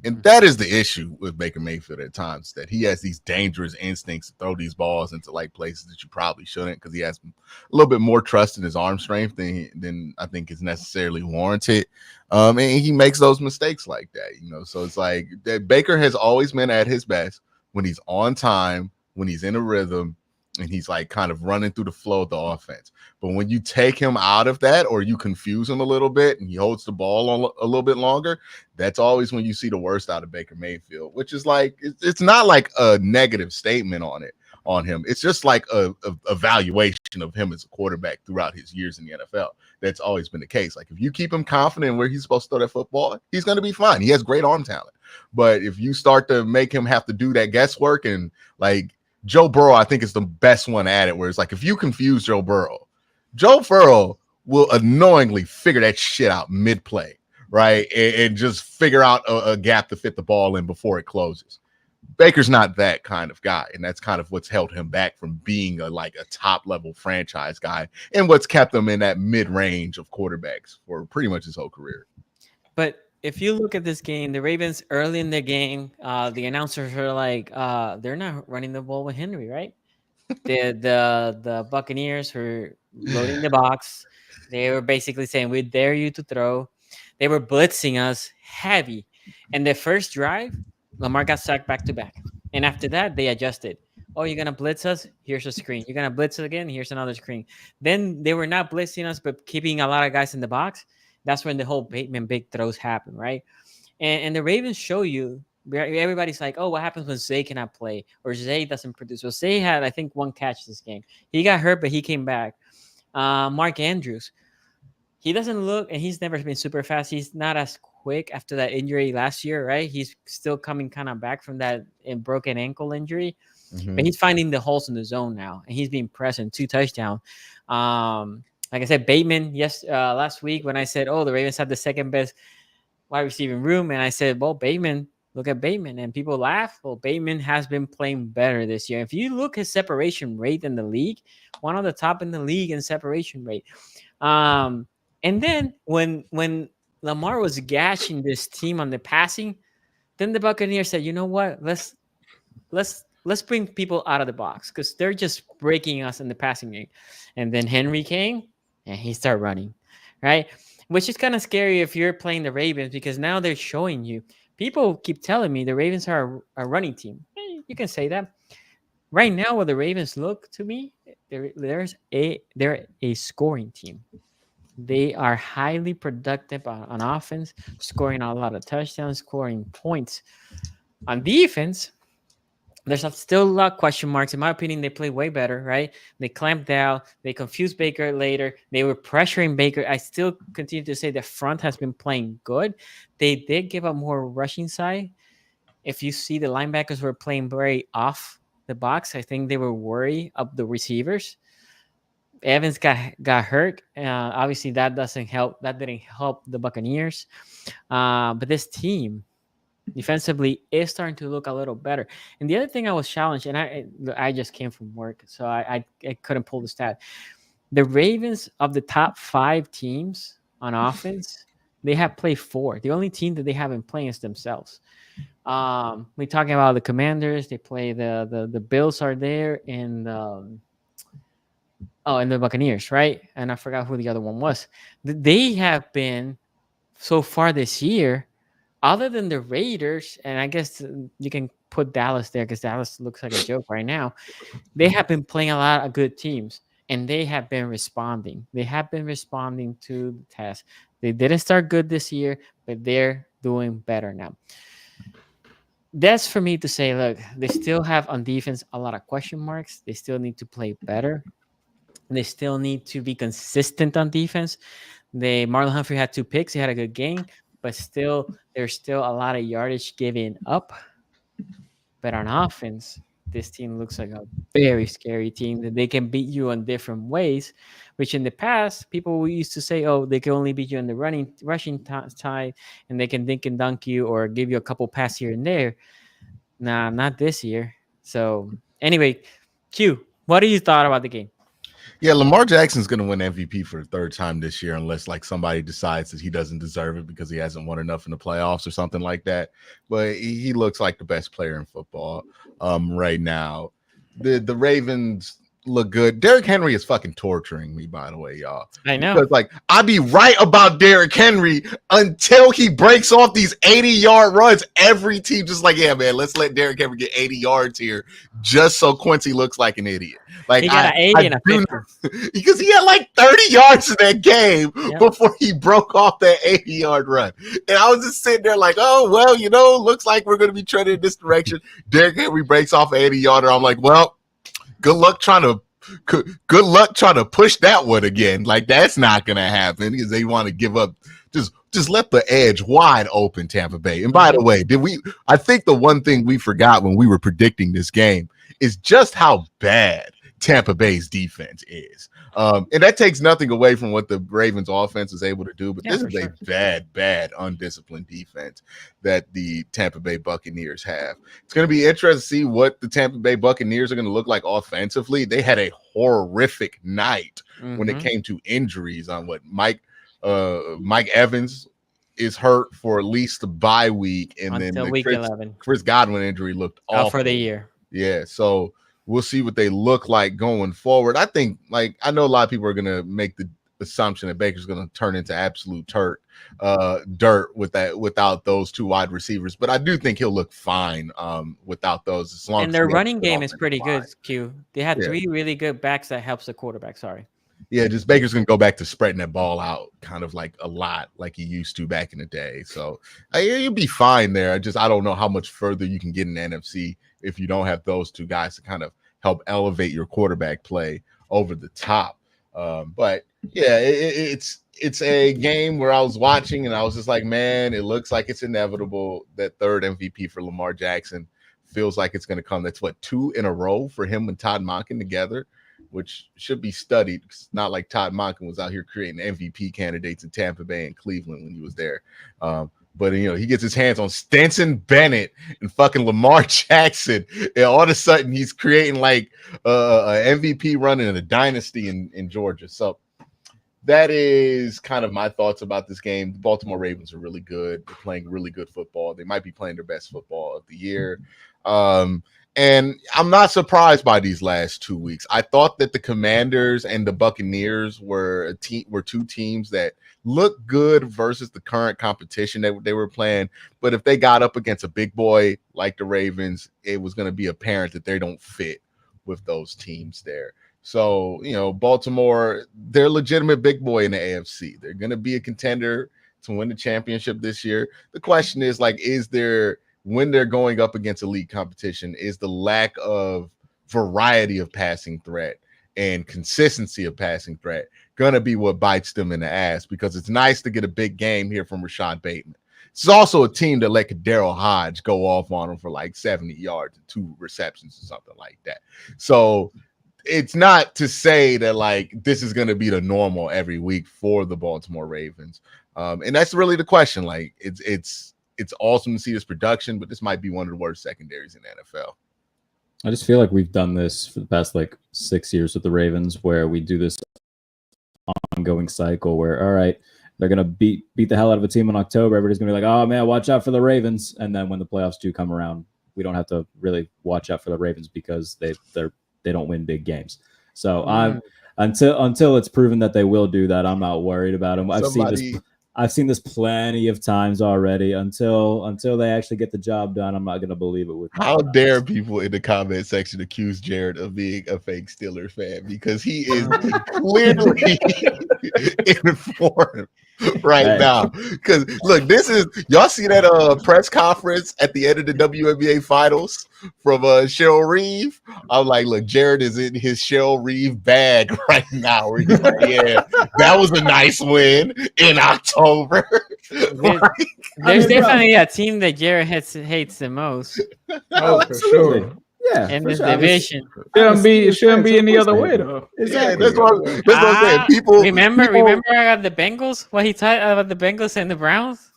And that is the issue with Baker Mayfield at times, that he has these dangerous instincts to throw these balls into like places that you probably shouldn't because he has a little bit more trust in his arm strength than I think is necessarily warranted. And he makes those mistakes like that, you know. So it's like that Baker has always been at his best when he's on time, when he's in a rhythm, and he's like kind of running through the flow of the offense. But when you take him out of that or you confuse him a little bit and he holds the ball on a little bit longer, that's always when you see the worst out of Baker Mayfield, which is like, it's not like a negative statement on him. It's just like a evaluation of him as a quarterback throughout his years in the NFL. That's always been the case. Like if you keep him confident where he's supposed to throw that football, he's going to be fine. He has great arm talent. But if you start to make him have to do that guesswork, and like Joe Burrow, I think is the best one at it, where it's like, if you confuse Joe Burrow will annoyingly figure that shit out mid-play, right? And just figure out a gap to fit the ball in before it closes. Baker's not that kind of guy, and that's kind of what's held him back from being a top-level franchise guy and what's kept him in that mid-range of quarterbacks for pretty much his whole career. But if you look at this game, the Ravens early in the game, the announcers are like, they're not running the ball with Henry, right? The Buccaneers were loading the box. They were basically saying, we dare you to throw. They were blitzing us heavy. And the first drive, Lamar got sacked back-to-back. And after that, they adjusted. Oh, you're going to blitz us? Here's a screen. You're going to blitz us again? Here's another screen. Then they were not blitzing us, but keeping a lot of guys in the box. That's when the whole Bateman big throws happen, right? And the Ravens show you, everybody's like, oh, what happens when Zay cannot play or Zay doesn't produce? Well, Zay had, I think, 1 catch this game. He got hurt, but he came back. Mark Andrews, he doesn't look, and he's never been super fast. He's not as quick after that injury last year, right? He's still coming kind of back from that broken ankle injury, but he's finding the holes in the zone now, and he's being present, 2 touchdowns. Like I said, Bateman, last week when I said, oh, the Ravens had the second best wide receiving room, and I said, well, Bateman, look at Bateman, and people laugh. Well, Bateman has been playing better this year. If you look his separation rate in the league, one of the top in the league in separation rate. And then when Lamar was gashing this team on the passing, then the Buccaneers said, you know what? Let's bring people out of the box because they're just breaking us in the passing game. And then Henry came and he started running, right? Which is kind of scary if you're playing the Ravens because now they're showing you. People keep telling me the Ravens are a running team. You can say that. Right now, what the Ravens look to me, they're a scoring team. They are highly productive on offense, scoring a lot of touchdowns, scoring points. On defense, there's still a lot of question marks. In my opinion, they play way better, right? They clamped down. They confused Baker later. They were pressuring Baker. I still continue to say the front has been playing good. They did give up more rushing side. If you see the linebackers were playing very off the box, I think they were worried of the receivers. Evans got hurt. Obviously, that doesn't help. That didn't help the Buccaneers. But this team defensively is starting to look a little better. And the other thing I was challenged, and I just came from work, so I couldn't pull the stat. The Ravens of the top 5 teams on offense, they have played 4. The only team that they haven't played is themselves. We're talking about the Commanders. They play the Bills are there, and and the Buccaneers, right? And I forgot who the other one was. They have been so far this year, other than the Raiders, and I guess you can put Dallas there because Dallas looks like a joke right now. They have been playing a lot of good teams, and they have been responding. They have been responding to the test. They didn't start good this year, but they're doing better now. That's for me to say, look, they still have on defense a lot of question marks. They still need to play better. They still need to be consistent on defense. Marlon Humphrey had 2 picks. He had a good game, but there's still a lot of yardage given up. But on offense, this team looks like a very scary team that they can beat you in different ways, which in the past, people used to say, oh, they can only beat you on the rushing side, and they can dink and dunk you or give you a couple passes here and there. Nah, not this year. So anyway, Q, what do you thought about the game? Yeah, Lamar Jackson's going to win MVP for the 3rd time this year unless like somebody decides that he doesn't deserve it because he hasn't won enough in the playoffs or something like that. But he looks like the best player in football right now. The Ravens look good. Derrick Henry is fucking torturing me, by the way, y'all. I know. Because like I be right about Derrick Henry until he breaks off these 80-yard runs. Every team just like, yeah, man, let's let Derrick Henry get 80 yards here just so Quincy looks like an idiot. Like he got an 80 and a 50. Because he had like 30 yards in that game before he broke off that 80-yard run. And I was just sitting there like, oh, well, looks like we're going to be trending in this direction. Derrick Henry breaks off an 80-yarder. I'm like, well, good luck trying to push that one again. Like that's not going to happen because they want to give up. Just let the edge wide open, Tampa Bay. And by the way, I think the one thing we forgot when we were predicting this game is just how bad Tampa Bay's defense is. And that takes nothing away from what the Ravens offense is able to do, but this is a bad, undisciplined defense that the Tampa Bay Buccaneers have. It's going to be interesting to see what the Tampa Bay Buccaneers are going to look like offensively. They had a horrific night when it came to injuries on what Mike Evans is hurt for at least the bye week. And until then week 11. Chris Godwin injury looked awful for the year. Yeah. So we'll see what they look like going forward. I think, I know a lot of people are going to make the assumption that Baker's going to turn into absolute dirt without those 2 wide receivers, but I do think he'll look fine without those. As long and as their running game is pretty good. Q. They had 3 really good backs that helps the quarterback. Sorry. Yeah, just Baker's going to go back to spreading that ball out kind of like a lot like he used to back in the day. So you'll be fine there. I don't know how much further you can get in the NFC if you don't have those 2 guys to kind of help elevate your quarterback play over the top. But yeah, it's a game where I was watching and I was just like, man, it looks like it's inevitable. That 3rd MVP for Lamar Jackson feels like it's going to come. That's 2 in a row for him and Todd Monken together. which should be studied. It's not like Todd Monken was out here creating MVP candidates in Tampa Bay and Cleveland when he was there. But he gets his hands on Stetson Bennett and fucking Lamar Jackson, and all of a sudden he's creating like an MVP run in a dynasty in Georgia. So that is kind of my thoughts about this game. The Baltimore Ravens are really good. They're playing really good football. They might be playing their best football of the year. And I'm not surprised by these last 2 weeks. I thought that the Commanders and the Buccaneers were two teams that looked good versus the current competition that they were playing. But if they got up against a big boy like the Ravens, it was going to be apparent that they don't fit with those teams there. So, Baltimore, they're a legitimate big boy in the AFC. They're going to be a contender to win the championship this year. The question is, when they're going up against elite competition, is the lack of variety of passing threat and consistency of passing threat going to be what bites them in the ass? Because it's nice to get a big game here from Rashad Bateman. It's also a team that let Daryl Hodge go off on them for like 70 yards and 2 receptions or something like that. So it's not to say that like this is going to be the normal every week for the Baltimore Ravens. And that's really the question. Like it's awesome to see this production, but this might be one of the worst secondaries in the NFL. I just feel like we've done this for the past 6 years with the Ravens, where we do this ongoing cycle where, all right, they're going to beat the hell out of a team in October. Everybody's going to be like, oh man, watch out for the Ravens. And then when the playoffs do come around, we don't have to really watch out for the Ravens because they don't win big games. So until it's proven that they will do that, I'm not worried about them. I've seen this plenty of times already. Until they actually get the job done, I'm not going to believe it. How dare people in the comment section accuse Jared of being a fake Steelers fan, because he is clearly informed right now. Because look, y'all see that press conference at the end of the WNBA finals from Cheryl Reeve? I'm like, look, Jared is in his Cheryl Reeve bag right now. Where he's like, yeah, that was a nice win in October. There's definitely a team that Jared hates the most. Oh, for sure. Yeah, in this division. It shouldn't be any other way though. Exactly. Yeah, that's what I'm saying. People remember about the Bengals? What he talked about the Bengals and the Browns?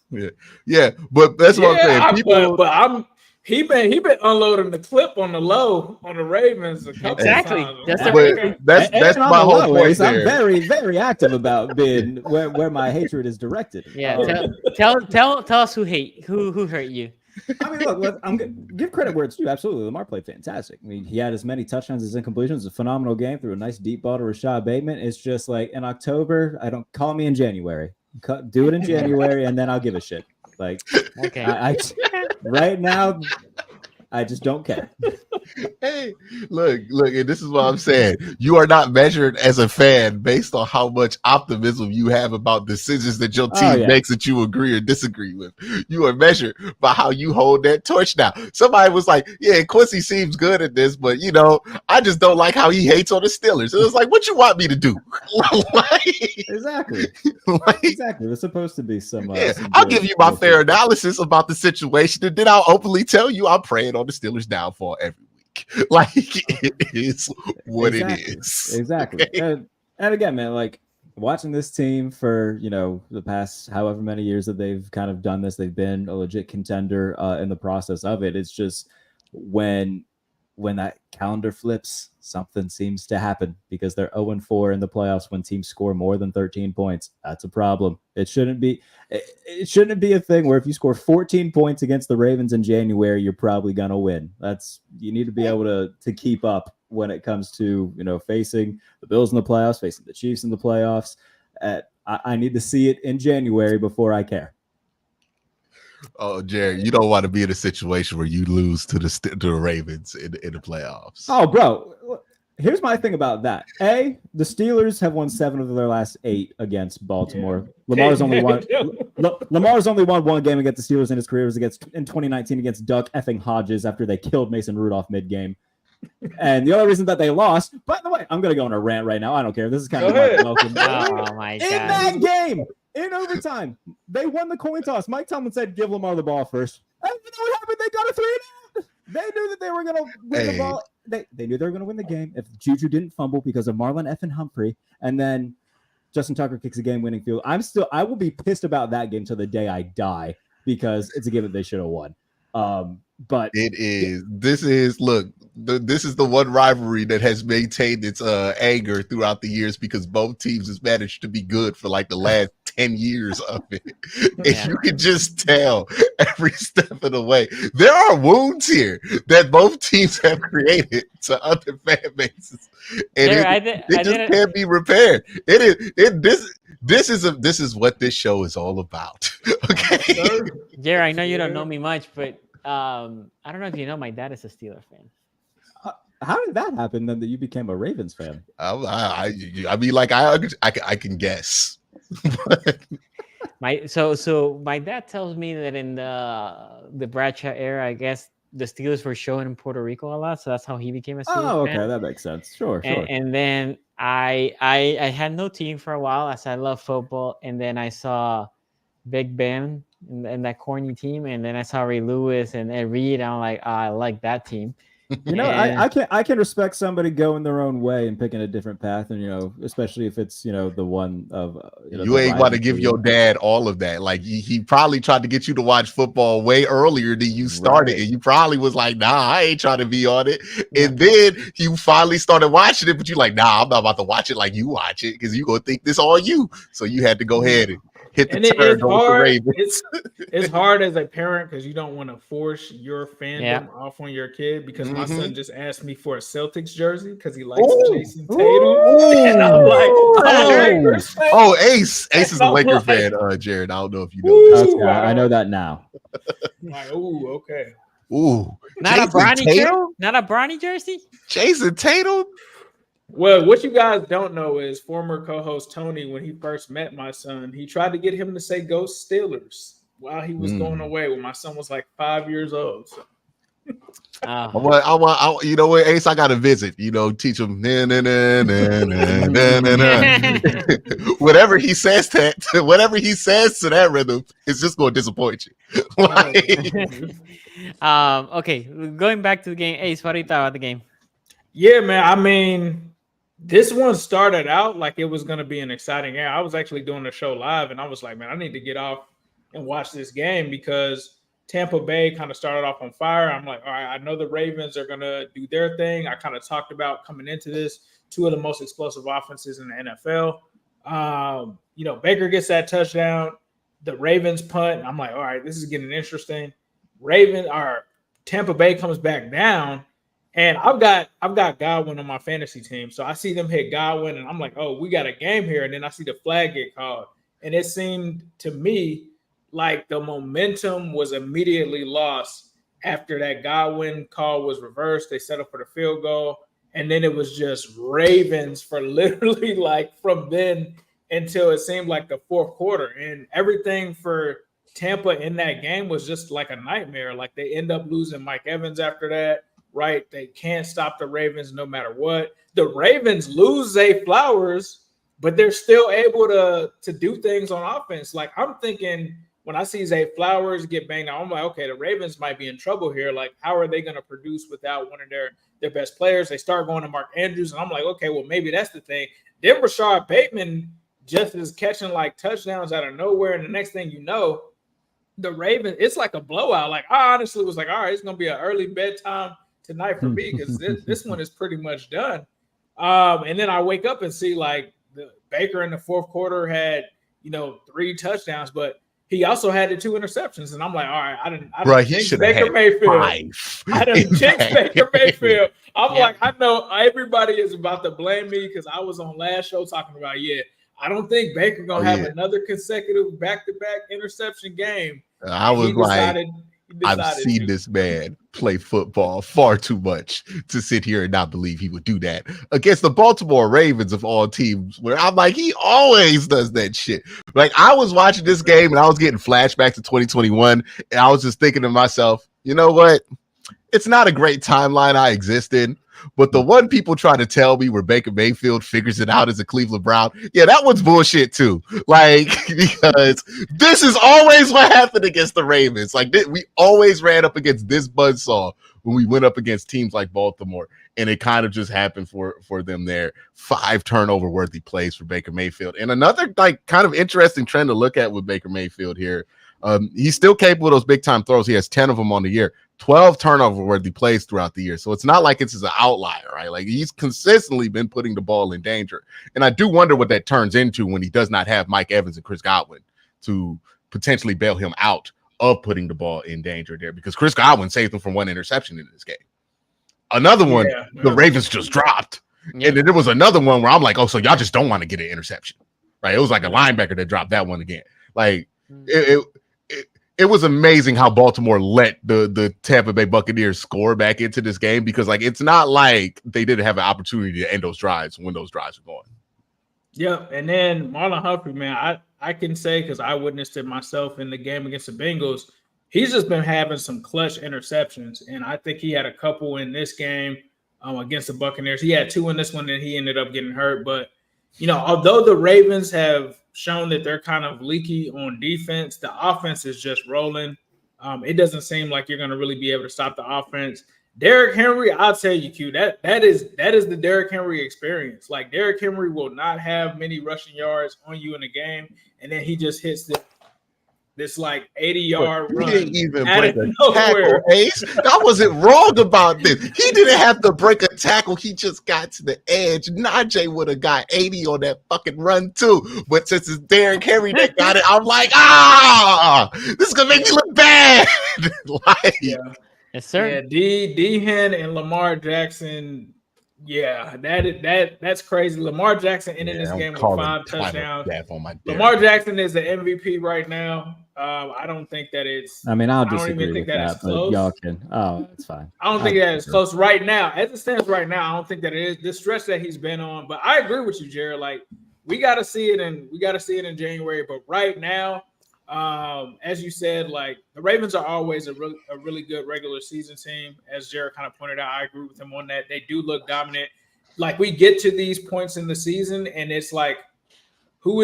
Yeah. But that's what I'm saying. He been unloading the clip on the low on the Ravens. Exactly. That's my whole point there. I'm very, very active about being where my hatred is directed. Yeah. Tell us who hurt you. I mean, look, give credit where it's due. Absolutely, Lamar played fantastic. I mean, he had as many touchdowns as incompletions. It's a phenomenal game. Threw a nice deep ball to Rashad Bateman. It's just like in October, don't call me in January. Do it in January, and then I'll give a shit. Like, okay, right now, I just don't care. Hey, look, and this is what I'm saying. You are not measured as a fan based on how much optimism you have about decisions that your team makes that you agree or disagree with. You are measured by how you hold that torch now. Somebody was like, yeah, Quincy seems good at this, but I just don't like how he hates on the Steelers. It was like, what you want me to do? Exactly. Exactly. There's supposed to be some I'll give you my fair analysis about the situation, and then I'll openly tell you I'm praying on the Steelers' downfall every week. Like, it is what it is. Exactly. And again, man, like watching this team for the past however many years that they've kind of done this, they've been a legit contender in the process of it. It's just when that calendar flips, something seems to happen, because they're 0-4 in the playoffs when teams score more than 13 points. That's a problem. It shouldn't be a thing where if you score 14 points against the Ravens in January, you're probably gonna win. You need to be able to keep up when it comes to facing the Bills in the playoffs, facing the Chiefs in the playoffs. I need to see it in January before I care. Oh, Jared, you don't want to be in a situation where you lose to the Ravens in the playoffs. Oh, bro. Here's my thing about that. The Steelers have won 7 of their last 8 against Baltimore. Yeah. Lamar's only won one game against the Steelers in his career. It was in 2019 against Duck effing Hodges after they killed Mason Rudolph mid-game. And the only reason that they lost, by the way, I'm going to go on a rant right now. I don't care. This is kind of welcome. Oh, my God. In that game, in overtime, they won the coin toss. Mike Tomlin said, give Lamar the ball first. And you know what happened? They got a 3-and-out. They knew that they were going to win the ball they knew they were going to win the game if Juju didn't fumble because of Marlon effing Humphrey, and then Justin Tucker kicks a game-winning field. I will be pissed about that game till the day I die because it's a game that they should have won. But this is the one rivalry that has maintained its anger throughout the years because both teams has managed to be good for like the last 10 years of it. And you can just tell every step of the way. There are wounds here that both teams have created to other fan bases. And it just can't be repaired. This is what this show is all about. Okay. Jerry, I know you don't know me much, but I don't know if you know my dad is a Steelers fan. How did that happen then that you became a Ravens fan? I mean, like I can guess. So my dad tells me that in the Bradshaw era, I guess the Steelers were showing in Puerto Rico a lot, so that's how he became a Steelers fan. Okay, that makes sense. Sure. And then I had no team for a while as I love football, and then I saw Big Ben in that corny team, and then I saw Ray Lewis and Ed Reed. I'm like, I like that team. You know, I can respect somebody going their own way and picking a different path, and especially if it's the one of you ain't want to give your dad all of that. Like he probably tried to get you to watch football way earlier than you started, and you probably was like, nah, I ain't trying to be on it. And then you finally started watching it, but you're like, nah, I'm not about to watch it like you watch it because you gonna think this all you. So you had to go ahead and hit the turn. It's hard as a parent because you don't want to force your fandom off on your kid. Because my son just asked me for a Celtics jersey because he likes Jason Tatum, and I'm like, Ace is a Lakers fan. Jared, I don't know if you know this. I know that now. Like, okay. Not a Bronny jersey. Jason Tatum. Well, what you guys don't know is former co-host Tony, when he first met my son, he tried to get him to say "Go Steelers" while he was going away when my son was like 5 years old. So. You know what, Ace? I got to visit. Teach him. Whatever he says to that rhythm, it's just going to disappoint you. Okay, going back to the game, Ace, what do you thought about the game? Yeah, man. I mean, this one started out like it was going to be an exciting game. I was actually doing the show live, and I was like, man, I need to get off and watch this game because Tampa Bay kind of started off on fire. I'm like, all right, I know the Ravens are going to do their thing. I kind of talked about coming into this, two of the most explosive offenses in the NFL. Baker gets that touchdown. The Ravens punt. I'm like, all right, this is getting interesting. Tampa Bay comes back down. And I've got Godwin on my fantasy team. So I see them hit Godwin, and I'm like, oh, we got a game here. And then I see the flag get called. And it seemed to me like the momentum was immediately lost after that Godwin call was reversed. They set up for the field goal. And then it was just Ravens for literally like from then until it seemed like the fourth quarter. And everything for Tampa in that game was just like a nightmare. Like they end up losing Mike Evans after that. Right, they can't stop the Ravens no matter what. The Ravens lose Zay Flowers, but they're still able to do things on offense. Like I'm thinking when I see Zay Flowers get banged out, I'm like, okay, the Ravens might be in trouble here. Like, how are they going to produce without one of their best players? They start going to Mark Andrews, and I'm like, okay, well maybe that's the thing. Then Rashard Bateman just is catching like touchdowns out of nowhere, and the next thing you know, the Ravens, it's like a blowout. Like I honestly was like, all right, it's going to be an early bedtime tonight for me because this one is pretty much done. And then I wake up and see like the Baker in the fourth quarter had 3 touchdowns, but he also had the 2 interceptions. And I'm like, all right, I didn't jinx Baker Mayfield. I didn't jinx Baker Mayfield. I'm like, I know everybody is about to blame me because I was on last show talking about I don't think Baker gonna have another consecutive back-to-back interception game. I was like, I've seen this man play football far too much to sit here and not believe he would do that against the Baltimore Ravens of all teams, where I'm like, he always does that shit. Like I was watching this game and I was getting flashbacks to 2021 and I was just thinking to myself, you know what? It's not a great timeline I exist in, But the one people try to tell me where Baker Mayfield figures it out as a Cleveland Brown, yeah, that one's bullshit too. Like, because this is always what happened against the Ravens. Like, we always ran up against this buzzsaw when we went up against teams like Baltimore. And it kind of just happened for them there. 5 turnover-worthy plays for Baker Mayfield. And another like kind of interesting trend to look at with Baker Mayfield here. He's still capable of those big-time throws. He has 10 of them on the year. 12 turnover-worthy plays throughout the year. So it's not like it's an outlier, right? Like he's consistently been putting the ball in danger. And I do wonder what that turns into when he does not have Mike Evans and Chris Godwin to potentially bail him out of putting the ball in danger there, because Chris Godwin saved him from 1 interception in this game. Another one, the Ravens just dropped. Yeah. And then there was another one where I'm like, oh, so y'all just don't want to get an interception, right? It was like a linebacker that dropped that one again. Like it was amazing how Baltimore let the Tampa Bay Buccaneers score back into this game, because like it's not like they didn't have an opportunity to end those drives when those drives were going. Yep. And then Marlon Humphrey, man, I can say, because I witnessed it myself in the game against the Bengals, he's just been having some clutch interceptions. And I think he had a couple in this game against the Buccaneers. He had 2 in this one, and he ended up getting hurt. But, you know, although the Ravens have shown that they're kind of leaky on defense, the offense is just rolling. It doesn't seem like you're going to really be able to stop the offense. Derrick Henry, I'll tell you, Q, that is the Derrick Henry experience. Like, Derrick Henry will not have many rushing yards on you in a game, and then he just hits this like 80-yard run. He didn't even break a tackle, Ace. I wasn't wrong about this. He didn't have to break a tackle. He just got to the edge. Najee would have got 80 on that fucking run too. But since it's Derrick Henry that got it, I'm like, this is gonna make me look bad. Like, yes, sir. Yeah, D-Hen and Lamar Jackson. Yeah, that's crazy. Lamar Jackson ended this game with 5 touchdowns. Lamar Jackson is the MVP right now. I don't think that it's. I mean, I'll disagree with that, but y'all can. Oh, it's fine. I don't think that is close right now. As it stands right now, I don't think that it is. The stretch that he's been on, but I agree with you, Jared. Like, we got to see it in January. But right now, as you said, like, the Ravens are always a really good regular season team. As Jared kind of pointed out, I agree with him on that. They do look dominant. Like, we get to these points in the season, and it's like, who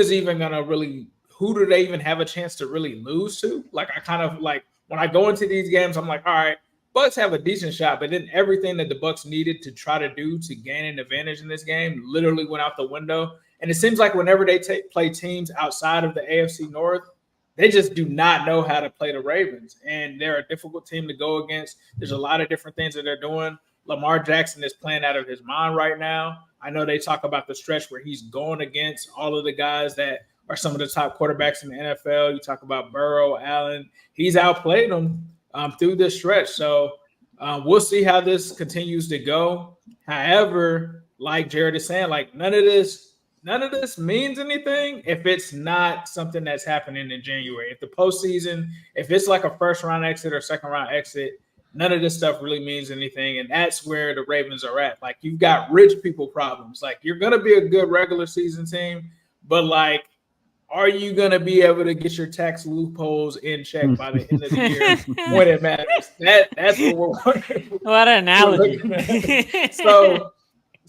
do they even have a chance to really lose to? Like, I kind of like, when I go into these games, I'm like, all right, Bucks have a decent shot, but then everything that the Bucks needed to try to do to gain an advantage in this game literally went out the window. And it seems like whenever they play teams outside of the AFC North, they just do not know how to play the Ravens. And they're a difficult team to go against. There's a lot of different things that they're doing. Lamar Jackson is playing out of his mind right now. I know they talk about the stretch where he's going against all of the guys that are some of the top quarterbacks in the NFL. You talk about Burrow, Allen. He's outplayed them through this stretch. So we'll see how this continues to go. However, like Jared is saying, like, none of this means anything if it's not something that's happening in January. If the postseason, if it's like a first-round exit or second-round exit, none of this stuff really means anything. And that's where the Ravens are at. Like, you've got rich people problems. Like, you're going to be a good regular season team, but, like, are you going to be able to get your tax loopholes in check by the end of the year when it matters? That's what we're working for. What an analogy.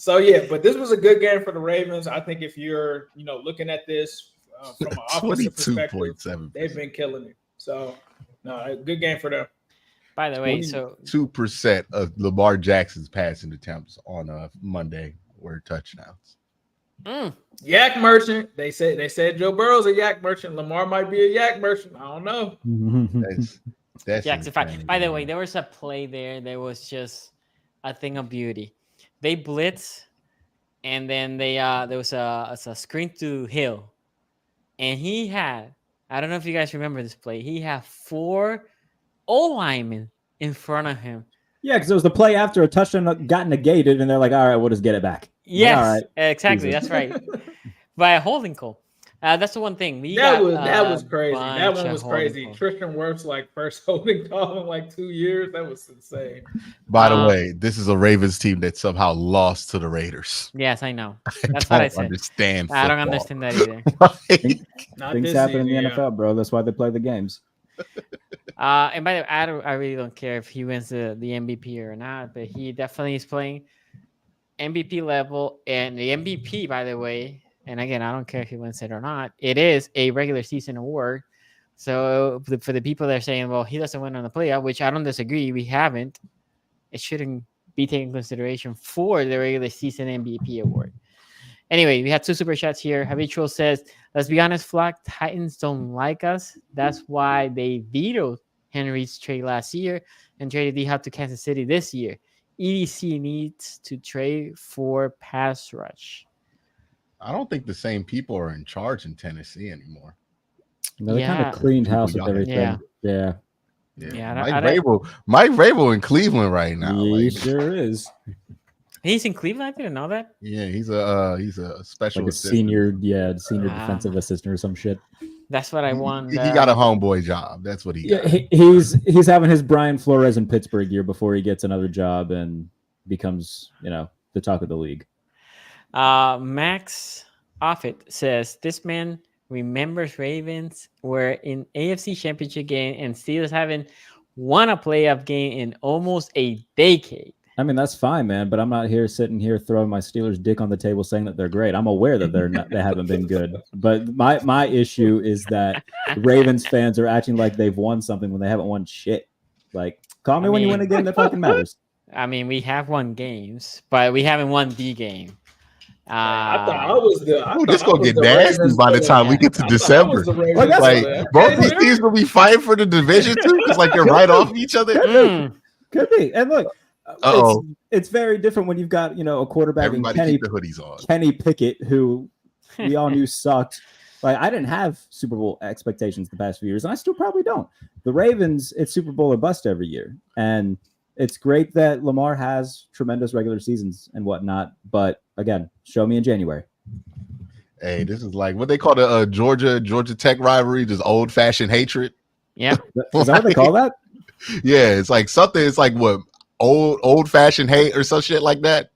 So yeah, but this was a good game for the Ravens. I think if you're, looking at this from an offensive perspective, they've been killing it. So, no, a good game for them. By the way, so 2% of Lamar Jackson's passing attempts on Monday were touchdowns. Yak merchant. They said Joe Burrow's a yak merchant. Lamar might be a yak merchant. I don't know. That's Jackson. By the way, there was a play there that was just a thing of beauty. They blitz, and then there was a screen to Hill, and he had, I don't know if you guys remember this play. He had 4 O-linemen in front of him. Yeah, because it was the play after a touchdown got negated, and they're like, all right, we'll just get it back. Yes, all right. Exactly. Jesus. That's right. By a holding call. That's the one thing. That was crazy. That one was crazy. Tristan Wirfs, like, first holding call in like 2 years. That was insane. By the way, this is a Ravens team that somehow lost to the Raiders. Yes, I know. That's what I said. I don't understand that either. Things happen in the NFL, bro. That's why they play the games. And by the way, I really don't care if he wins the MVP or not, but he definitely is playing MVP level, and the MVP, by the way, and again, I don't care if he wins it or not, it is a regular season award. So for the people that are saying, well, he doesn't win on the playoff, which I don't disagree, we haven't, it shouldn't be taken consideration for the regular season MVP award. Anyway, we had 2 super chats here. Habitual says, let's be honest, Flock, Titans don't like us. That's why they vetoed Henry's trade last year and traded D-Hop to Kansas City this year. EDC needs to trade for pass rush. I don't think the same people are in charge in Tennessee anymore. No, they kind of cleaned house with everything. Yeah. Mike Vrabel in Cleveland right now. He sure is. He's in Cleveland. I didn't know that. Yeah, he's a special like a senior defensive assistant or some shit. That's what I want. He got a homeboy job. That's what he got. He's having his Brian Flores in Pittsburgh year before he gets another job and becomes, the talk of the league. Max Offit says this man remembers Ravens were in AFC Championship game and Steelers haven't won a playoff game in almost a decade. I mean, that's fine, man, but I'm not sitting here throwing my Steelers dick on the table saying that they're great. I'm aware that they haven't been good. But my issue is that Ravens fans are acting like they've won something when they haven't won shit. Like, call me when you win a game that fucking matters. I mean, we have won games, but we haven't won the game. I thought I was the. We're just gonna get nasty by the time we get to December. Both these teams will be fighting for the division too, because they're right off each other. Could be. And look, it's very different when you've got a quarterback. Everybody keep the hoodies on. Kenny Pickett, who we all knew sucked. I didn't have Super Bowl expectations the past few years, and I still probably don't. The Ravens, it's Super Bowl or bust every year, and it's great that Lamar has tremendous regular seasons and whatnot. But again, show me in January. Hey, this is like what they call the Georgia Tech rivalry, just old fashioned hatred. Yeah, is that what they call that? Yeah, it's like something. It's like what old fashioned hate or some shit like that.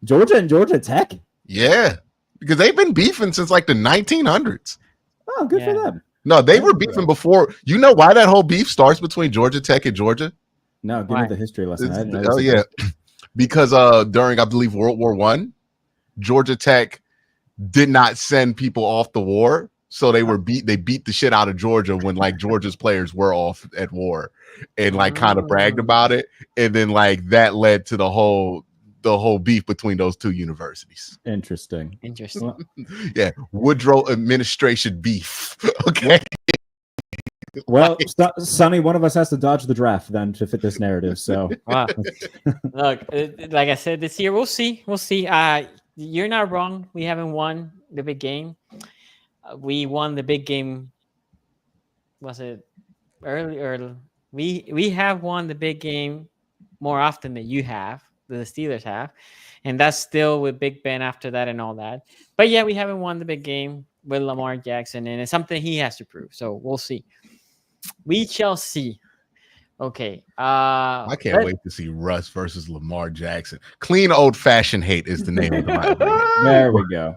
Georgia and Georgia Tech. Yeah, because they've been beefing since the 1900s. Oh, good for them. No, they were beefing before. You know why that whole beef starts between Georgia Tech and Georgia? No, give me the history lesson. Yeah, because during I believe World War I, Georgia Tech did not send people off the war, so they beat the shit out of Georgia when Georgia's players were off at war, and kind of bragged about it, and then that led to the whole beef between those two universities. Interesting. Yeah, Woodrow administration beef. Okay. Well, Sonny, one of us has to dodge the draft then to fit this narrative. So, wow. Look, like I said, this year we'll see. You're not wrong. We haven't won the big game. We won the big game. Was it early or we have won the big game more often than you have, than the Steelers have, and that's still with Big Ben after that and all that. But yeah, we haven't won the big game with Lamar Jackson, and it's something he has to prove. So we'll see. We shall see. Okay. I can't wait to see Russ versus Lamar Jackson. Clean old-fashioned hate is the name of the There we go.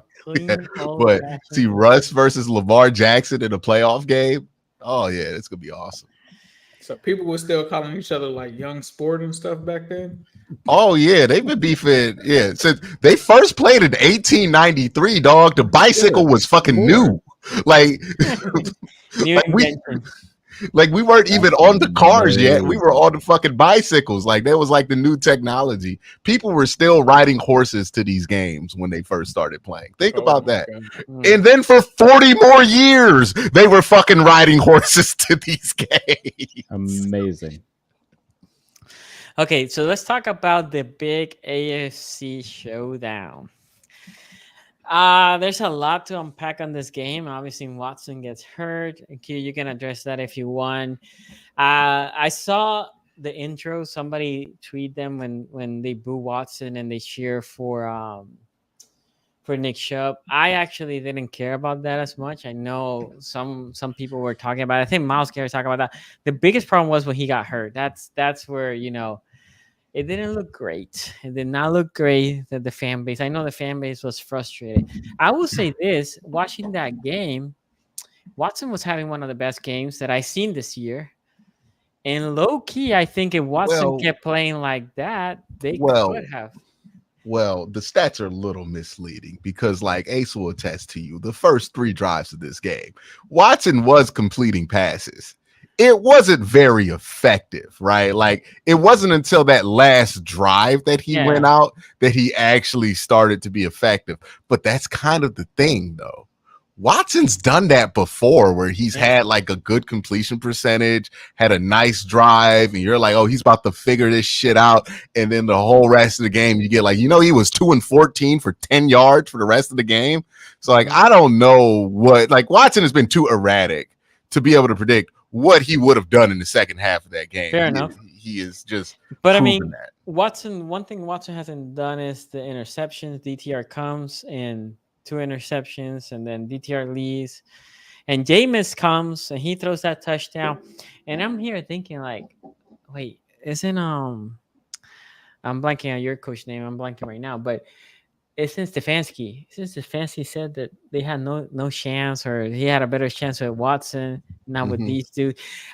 But see Russ versus Lamar Jackson in a playoff game. Oh yeah, it's gonna be awesome. So people were still calling each other young sport and stuff back then. Oh yeah, they've been beefing. Yeah, since they first played in 1893. Dog, the bicycle was fucking new. We weren't even on the cars yet. We were on the fucking bicycles. That was the new technology. People were still riding horses to these games when they first started playing. Think about that. And then for 40 more years, they were fucking riding horses to these games. Amazing. Okay, so let's talk about the big AFC showdown. There's a lot to unpack on this game. Obviously, Watson gets hurt. Q, you can address that if you want. I saw the intro. Somebody tweet them when they boo Watson and they cheer for Nick Chubb. I actually didn't care about that as much. I know some people were talking about it. I think Miles Garrett talking about that. The biggest problem was when he got hurt. That's where it didn't look great. It did not look great that the fan base. I know the fan base was frustrated. I will say this: watching that game, Watson was having one of the best games that I've seen this year. And low key, I think if Watson kept playing like that, they could have. Well, the stats are a little misleading because, like Ace will attest to you, the first 3 drives of this game, Watson was completing passes. It wasn't very effective, right? Like, it wasn't until that last drive that he went out that he actually started to be effective. But that's kind of the thing, though. Watson's done that before where he's had like a good completion percentage, had a nice drive, and you're like, oh, he's about to figure this shit out. And then the whole rest of the game, you get like, he was 2-14 for 10 yards for the rest of the game. So like, I don't know what, like, Watson has been too erratic to be able to predict what he would have done in the second half of that game. Fair enough. He is just, but I mean, that. One thing Watson hasn't done is the interceptions. DTR comes and 2 interceptions, and then DTR leaves, and Jameis comes and he throws that touchdown. And I'm here thinking, like, wait, isn't I'm blanking on your coach name. I'm blanking right now, but isn't Stefanski? Since Stefanski said that they had no chance, or he had a better chance with Watson, not with these two.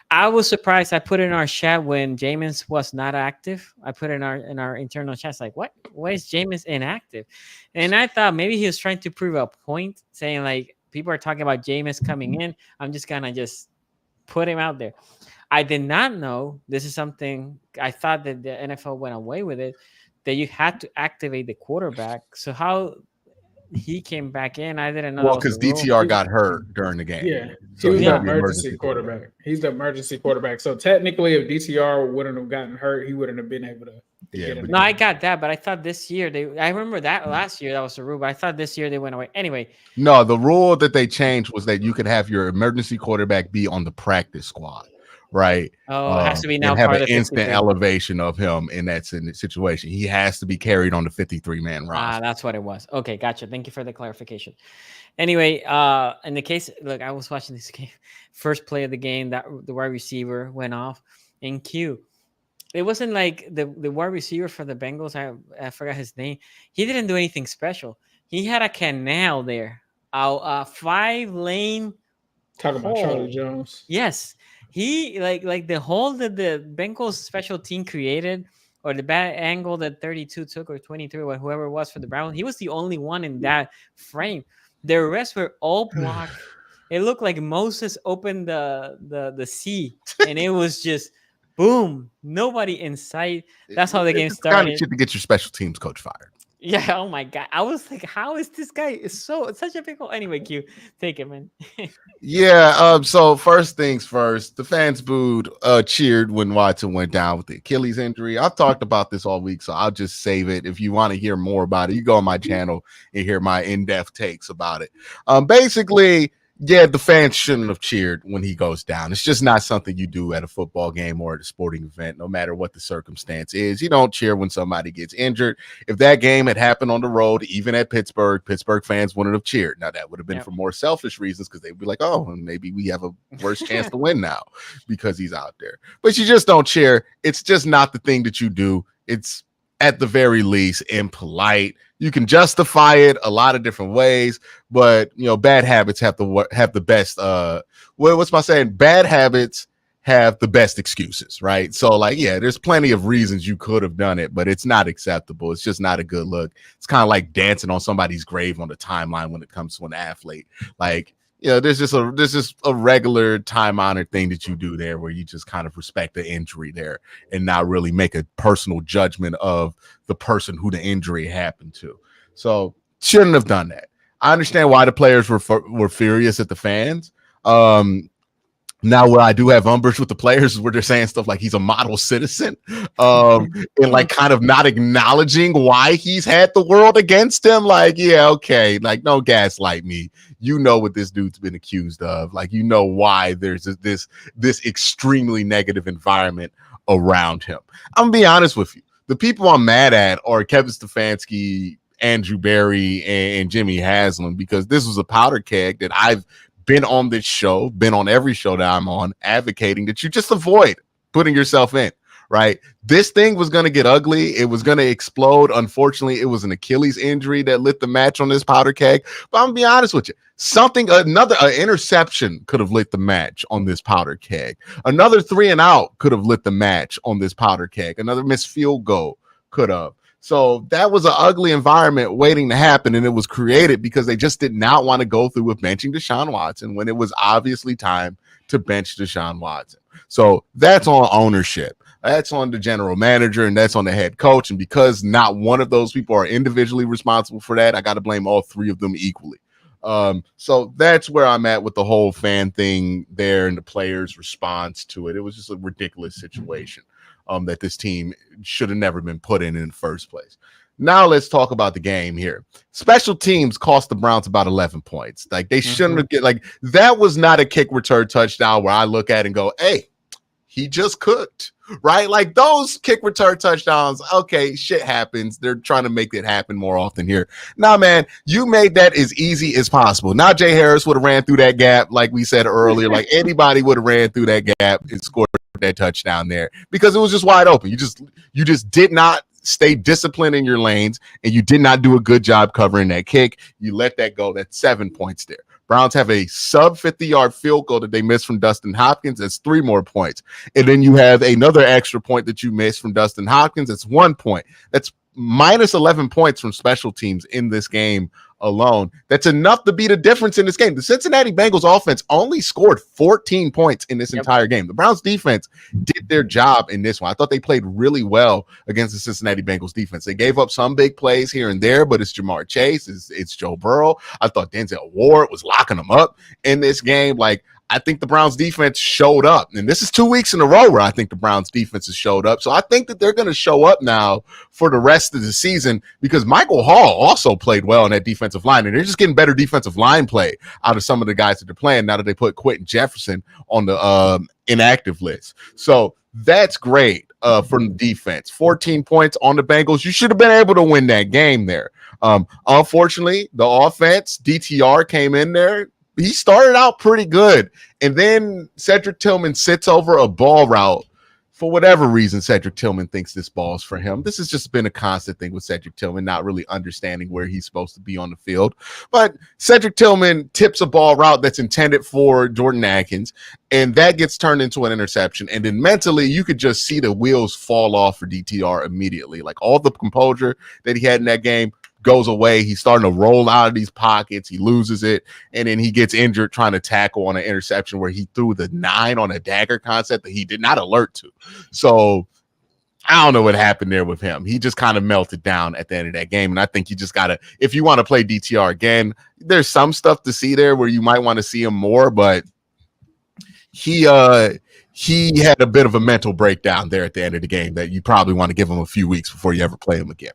I was surprised. I put in our chat when Jameis was not active. I put in our internal chats like, what? Why is Jameis inactive? And I thought maybe he was trying to prove a point, saying like, people are talking about Jameis coming in. I'm just gonna just put him out there. I did not know, this is something I thought that the NFL went away with it, that you had to activate the quarterback. So how he came back in, I didn't know. Well, because DTR got hurt during the game. Yeah, so he was the emergency quarterback. He's the emergency quarterback. So technically, if DTR wouldn't have gotten hurt, he wouldn't have been able to. No, I got that, but I thought this year I remember that last year that was the rule, but I thought this year they went away. Anyway. No, the rule that they changed was that you could have your emergency quarterback be on the practice squad. Right. Oh, it has to be now. And have an instant elevation of him in that situation. He has to be carried on the 53-man roster. That's what it was. Okay, gotcha. Thank you for the clarification. Anyway, in the case, look, I was watching this game. First play of the game, that the wide receiver went off in Q. It wasn't like the wide receiver for the Bengals. I forgot his name. He didn't do anything special. He had a canal there, a 5-lane. Talking about Charlie Jones. Yes. He like the hole that the Bengals special team created, or the bad angle that 32 took, or 23, or whoever it was for the Browns. He was the only one in that frame. The rest were all blocked. It looked like Moses opened the sea, and it was just boom, nobody in sight. That's how the game started. Kind of shit to get your special teams coach fired. Yeah, oh my god. I was like, how is this guy it's such a big hole? Anyway, Q, take it, man. Yeah, so first things first, the fans cheered when Watson went down with the Achilles injury. I've talked about this all week, so I'll just save it. If you want to hear more about it, you go on my channel and hear my in-depth takes about it. Basically, yeah, the fans shouldn't have cheered when he goes down. It's just not something you do at a football game or at a sporting event, no matter what the circumstance is. You don't cheer when somebody gets injured. If that game had happened on the road, even at Pittsburgh fans wouldn't have cheered. Now, that would have been for more selfish reasons, because they'd be like, oh, maybe we have a worse chance to win now because he's out there. But you just don't cheer. It's just not the thing that you do. It's at the very least impolite. You can justify it a lot of different ways, but bad habits have the best. What's my saying? Bad habits have the best excuses, right? So, like, yeah, there's plenty of reasons you could have done it, but it's not acceptable. It's just not a good look. It's kind of like dancing on somebody's grave on the timeline when it comes to an athlete. Like, there's just a regular time-honored thing that you do there, where you just kind of respect the injury there and not really make a personal judgment of the person who the injury happened to. So shouldn't have done that. I understand why the players were furious at the fans. Now, where I do have umbrage with the players is where they're saying stuff like he's a model citizen, and like kind of not acknowledging why he's had the world against him. Like, yeah, okay, like, no gaslight me. You know what this dude's been accused of. Like, why there's this extremely negative environment around him. I'm gonna be honest with you. The people I'm mad at are Kevin Stefanski, Andrew Berry, and Jimmy Haslam, because this was a powder keg that I've been on this show, been on every show that I'm on, advocating that you just avoid putting yourself in, right? This thing was going to get ugly. It was going to explode. Unfortunately, it was an Achilles injury that lit the match on this powder keg. But I'm going to be honest with you. An interception could have lit the match on this powder keg. Another 3-and-out could have lit the match on this powder keg. Another missed field goal could have. So that was an ugly environment waiting to happen, and it was created because they just did not want to go through with benching Deshaun Watson when it was obviously time to bench Deshaun Watson. So that's on ownership. That's on the general manager, and that's on the head coach. And because not one of those people are individually responsible for that, I got to blame all three of them equally. So that's where I'm at with the whole fan thing there and the players' response to it. It was just a ridiculous situation that this team should have never been put in the first place. Now let's talk about the game here. Special teams cost the Browns about 11 points. Like they shouldn't have like that was not a kick return touchdown where I look at it and go, hey, he just cooked, right? Like those kick return touchdowns. Okay, shit happens. They're trying to make it happen more often here. Nah, man, you made that as easy as possible. Now Jay Harris would have ran through that gap, like we said earlier. Like anybody would have ran through that gap and scored that touchdown there because it was just wide open. You just did not stay disciplined in your lanes, and you did not do a good job covering that kick. You let that go. That's 7 points there. Browns have a sub 50-yard field goal that they missed from Dustin Hopkins. That's 3 more points. And then you have another extra point that you missed from Dustin Hopkins. That's 1 point. That's minus 11 points from special teams in this game alone. That's enough to be the difference in this game. The Cincinnati Bengals offense only scored 14 points in this entire game. The Browns defense did their job in this one. I thought they played really well against the Cincinnati Bengals defense. They gave up some big plays here and there, but it's Jamar Chase, it's Joe Burrow. I thought Denzel Ward was locking them up in this game. Like, I think the Browns defense showed up, and this is 2 weeks in a row where I think the Browns defense has showed up. So I think that they're going to show up now for the rest of the season because Michael Hall also played well in that defensive line, and they're just getting better defensive line play out of some of the guys that they're playing now that they put Quentin Jefferson on the inactive list. So that's great for the defense. 14 points on the Bengals. You should have been able to win that game there. Unfortunately, the offense, DTR came in there. He started out pretty good, and then Cedric Tillman sits over a ball route. For whatever reason, Cedric Tillman thinks this ball's for him. This has just been a constant thing with Cedric Tillman, not really understanding where he's supposed to be on the field. But Cedric Tillman tips a ball route that's intended for Jordan Atkins, and that gets turned into an interception. And then mentally, you could just see the wheels fall off for DTR immediately. Like all the composure that he had in that game goes away. He's starting to roll out of these pockets. He loses it, and then he gets injured trying to tackle on an interception where he threw the 9 on a dagger concept that he did not alert to. So I don't know what happened there with him. He just kind of melted down at the end of that game, and I think you just got to, if you want to play DTR again, there's some stuff to see there where you might want to see him more, but he had a bit of a mental breakdown there at the end of the game that you probably want to give him a few weeks before you ever play him again.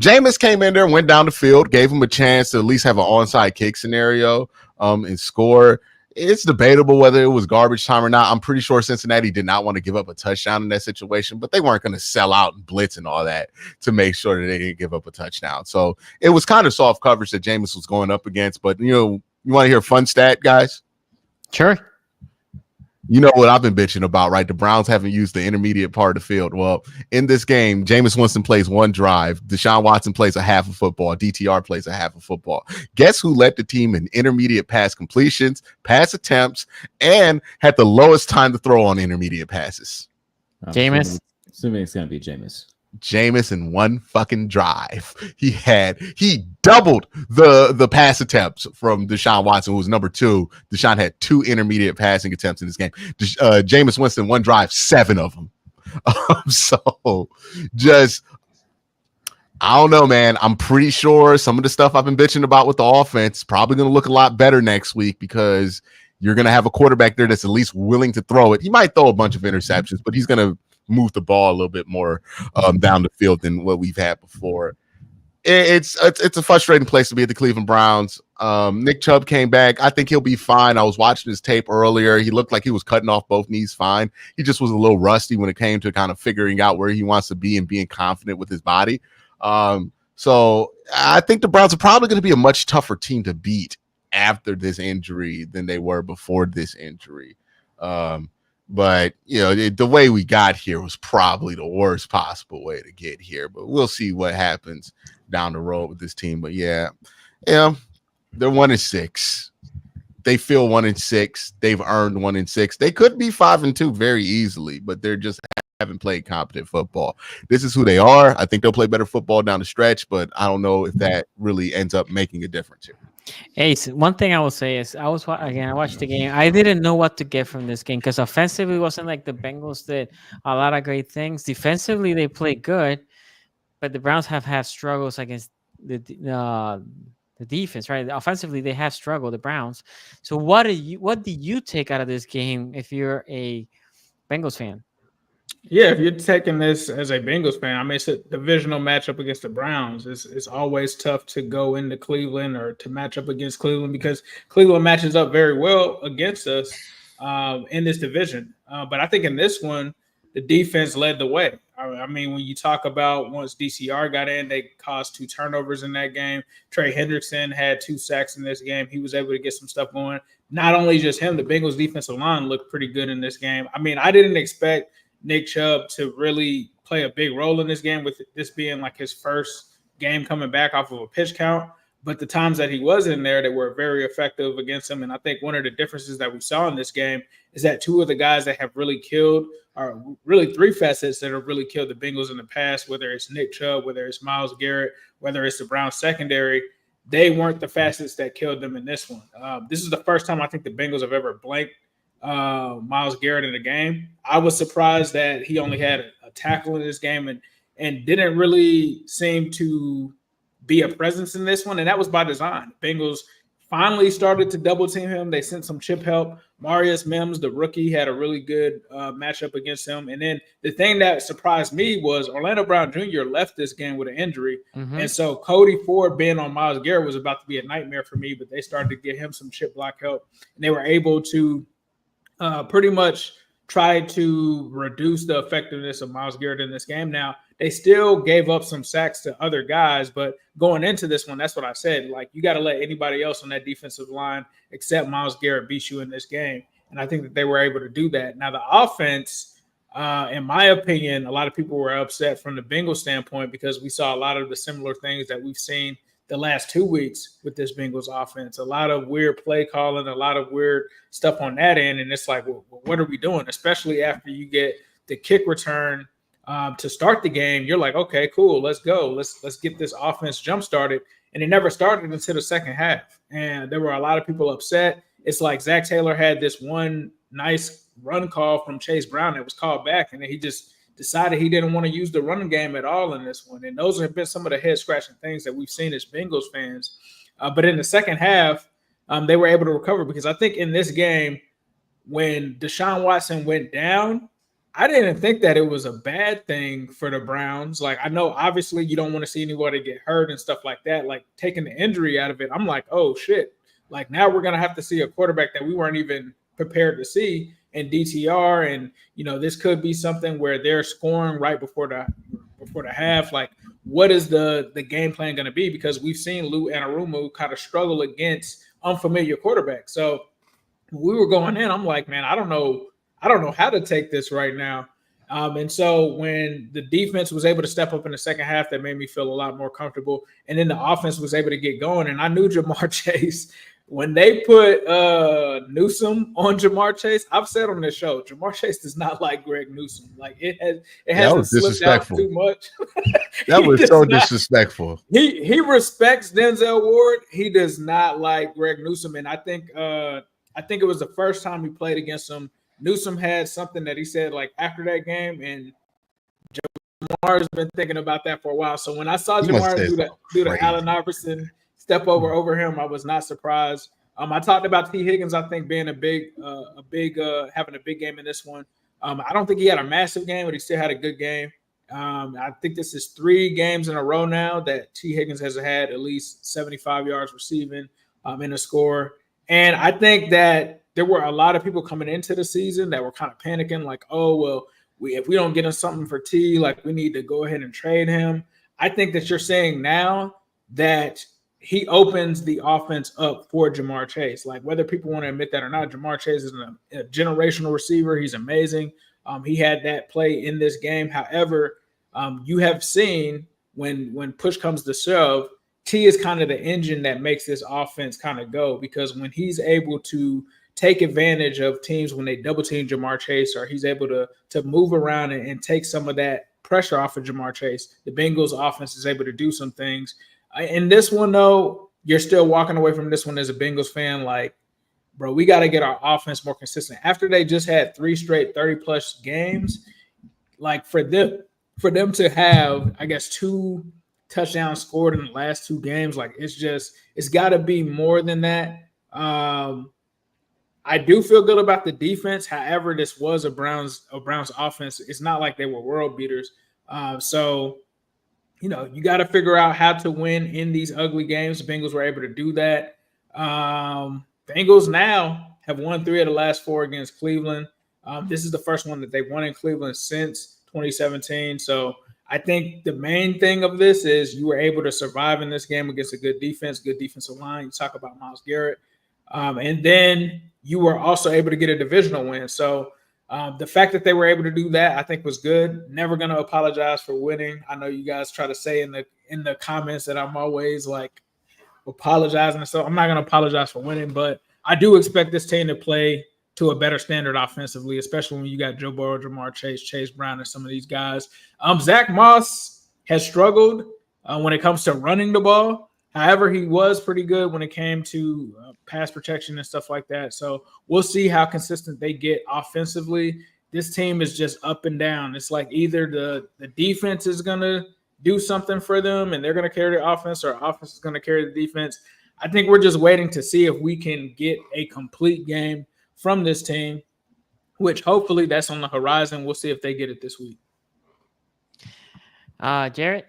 Jameis came in there, went down the field, gave him a chance to at least have an onside kick scenario and score. It's debatable whether it was garbage time or not. I'm pretty sure Cincinnati did not want to give up a touchdown in that situation, but they weren't going to sell out and blitz and all that to make sure that they didn't give up a touchdown. So it was kind of soft coverage that Jameis was going up against. But, you want to hear a fun stat, guys? Sure. You know what I've been bitching about, right? The Browns haven't used the intermediate part of the field. Well, in this game, Jameis Winston plays one drive. Deshaun Watson plays a half of football. DTR plays a half of football. Guess who led the team in intermediate pass completions, pass attempts, and had the lowest time to throw on intermediate passes? Jameis. Assuming it's going to be Jameis. Jameis in one fucking drive. He doubled the pass attempts from Deshaun Watson, who was number 2. Deshaun had 2 intermediate passing attempts in this game. Jameis Winston, one drive, 7 of them. So just, I don't know, man. I'm pretty sure some of the stuff I've been bitching about with the offense is probably going to look a lot better next week because you're going to have a quarterback there that's at least willing to throw it. He might throw a bunch of interceptions, but he's going to move the ball a little bit more down the field than what we've had before. It's a frustrating place to be at the Cleveland Browns. Nick Chubb came back. I think he'll be fine. I was watching his tape earlier. He looked like he was cutting off both knees fine. He just was a little rusty when it came to kind of figuring out where he wants to be and being confident with his body. So I think the Browns are probably going to be a much tougher team to beat after this injury than they were before this injury. But, the way we got here was probably the worst possible way to get here. But we'll see what happens down the road with this team. But, yeah, they're 1-6. They feel 1-6. They've earned 1-6. They could be 5-2 very easily, but they're just haven't played competent football. This is who they are. I think they'll play better football down the stretch, but I don't know if that really ends up making a difference here. Ace, one thing I will say is I watched the game. I didn't know what to get from this game because offensively it wasn't like the Bengals did a lot of great things. Defensively they played good, but the Browns have had struggles against the defense, right? Offensively they have struggled, the Browns. So what do you take out of this game if you're a Bengals fan? Yeah, if you're taking this as a Bengals fan, I mean, it's a divisional matchup against the Browns. It's always tough to go into Cleveland or to match up against Cleveland because Cleveland matches up very well against us in this division. But I think in this one, the defense led the way. I mean, when you talk about once DCR got in, they caused 2 turnovers in that game. Trey Hendrickson had 2 sacks in this game. He was able to get some stuff going. Not only just him, the Bengals defensive line looked pretty good in this game. I mean, I didn't expect Nick Chubb to really play a big role in this game, with this being like his first game coming back off of a pitch count. But the times that he was in there, they were very effective against him. And I think one of the differences that we saw in this game is that 2 of the guys that have really killed, are really 3 facets that have really killed the Bengals in the past, whether it's Nick Chubb, whether it's Myles Garrett, whether it's the Browns secondary, they weren't the facets that killed them in this one. This is the first time I think the Bengals have ever blanked Myles Garrett in the game. I was surprised that he only had a tackle in this game and didn't really seem to be a presence in this one, and that was by design. Bengals finally started to double team him. They sent some chip help. Marius Mims, the rookie, had a really good matchup against him. And then the thing that surprised me was Orlando Brown Jr. left this game with an injury. Mm-hmm. And so Cody Ford being on Myles Garrett was about to be a nightmare for me, but they started to get him some chip block help. And they were able to pretty much try to reduce the effectiveness of Myles Garrett in this game. Now, they still gave up some sacks to other guys, but going into this one, that's what I said. Like, you got to let anybody else on that defensive line except Myles Garrett beat you in this game. And I think that they were able to do that. Now, the offense, in my opinion, a lot of people were upset from the Bengals standpoint because we saw a lot of the similar things that we've seen the last 2 weeks with this Bengals offense. A lot of weird play calling, a lot of weird stuff on that end. And it's like, well, what are we doing? Especially after you get the kick return to start the game. You're like, okay, cool, let's go. Let's get this offense jump started. And it never started until the second half. And there were a lot of people upset. It's like Zach Taylor had this one nice run call from Chase Brown that was called back, and then he just decided he didn't want to use the running game at all in this one. And those have been some of the head-scratching things that we've seen as Bengals fans. But in the second half, they were able to recover because I think in this game, when Deshaun Watson went down, I didn't think that it was a bad thing for the Browns. Like, I know obviously you don't want to see anybody get hurt and stuff like that. Like, taking the injury out of it, I'm like, oh, shit. Like, now we're going to have to see a quarterback that we weren't even prepared to see in DTR. And, you know, this could be something where they're scoring right before the half. Like, what is the game plan going to be? Because we've seen Lou Anarumo kind of struggle against unfamiliar quarterbacks. So when we were going in, I'm like, man, I don't know how to take this right now. And so when the defense was able to step up in the second half, that made me feel a lot more comfortable. And then the offense was able to get going. And I knew Jamar Chase, when they put Newsome on Jamar Chase, I've said on this show, Jamar Chase does not like Greg Newsome. Like, it hasn't slipped out too much. That was so disrespectful. He respects Denzel Ward. He does not like Greg Newsome. And I think it was the first time he played against him. Newsome had something that he said like after that game, and Jamar's been thinking about that for a while. So when I saw Jamar do the Allen Iverson step over him, I was not surprised. I talked about T. Higgins, I think, being having a big game in this one. I don't think he had a massive game, but he still had a good game. I think this is 3 games in a row now that T. Higgins has had at least 75 yards receiving in a score. And I think that there were a lot of people coming into the season that were kind of panicking, like, oh, well, if we don't get him something for T, like, we need to go ahead and trade him. I think that you're saying now that he opens the offense up for Jamar Chase. Like, whether people want to admit that or not, Jamar Chase is a generational receiver. He's amazing. He had that play in this game. However, you have seen when push comes to shove, T is kind of the engine that makes this offense kind of go, because when he's able to take advantage of teams when they double team Jamar Chase, or he's able to move around and take some of that pressure off of Jamar Chase. The Bengals offense is able to do some things. In this one, though, you're still walking away from this one as a Bengals fan like, bro, we got to get our offense more consistent. After they just had 3 straight 30-plus games, like for them to have, I guess, 2 touchdowns scored in the last 2 games, like it's got to be more than that. I do feel good about the defense. However, this was a Browns offense. It's not like they were world beaters. So, you know, you got to figure out how to win in these ugly games. The Bengals were able to do that. Bengals now have won 3 of the last 4 against Cleveland. This is the first one that they won in Cleveland since 2017. So I think the main thing of this is you were able to survive in this game against a good defense, good defensive line. You talk about Myles Garrett. And then you were also able to get a divisional win. So the fact that they were able to do that, I think, was good. Never going to apologize for winning. I know you guys try to say in the comments that I'm always like apologizing and stuff. I'm not going to apologize for winning, but I do expect this team to play to a better standard offensively, especially when you got Joe Burrow, Jamar Chase, Chase Brown, and some of these guys. Zach Moss has struggled when it comes to running the ball. However, he was pretty good when it came to pass protection and stuff like that. So we'll see how consistent they get offensively. This team is just up and down. It's like either the defense is going to do something for them and they're going to carry the offense, or offense is going to carry the defense. I think we're just waiting to see if we can get a complete game from this team, which hopefully that's on the horizon. We'll see if they get it this week. Jarrett?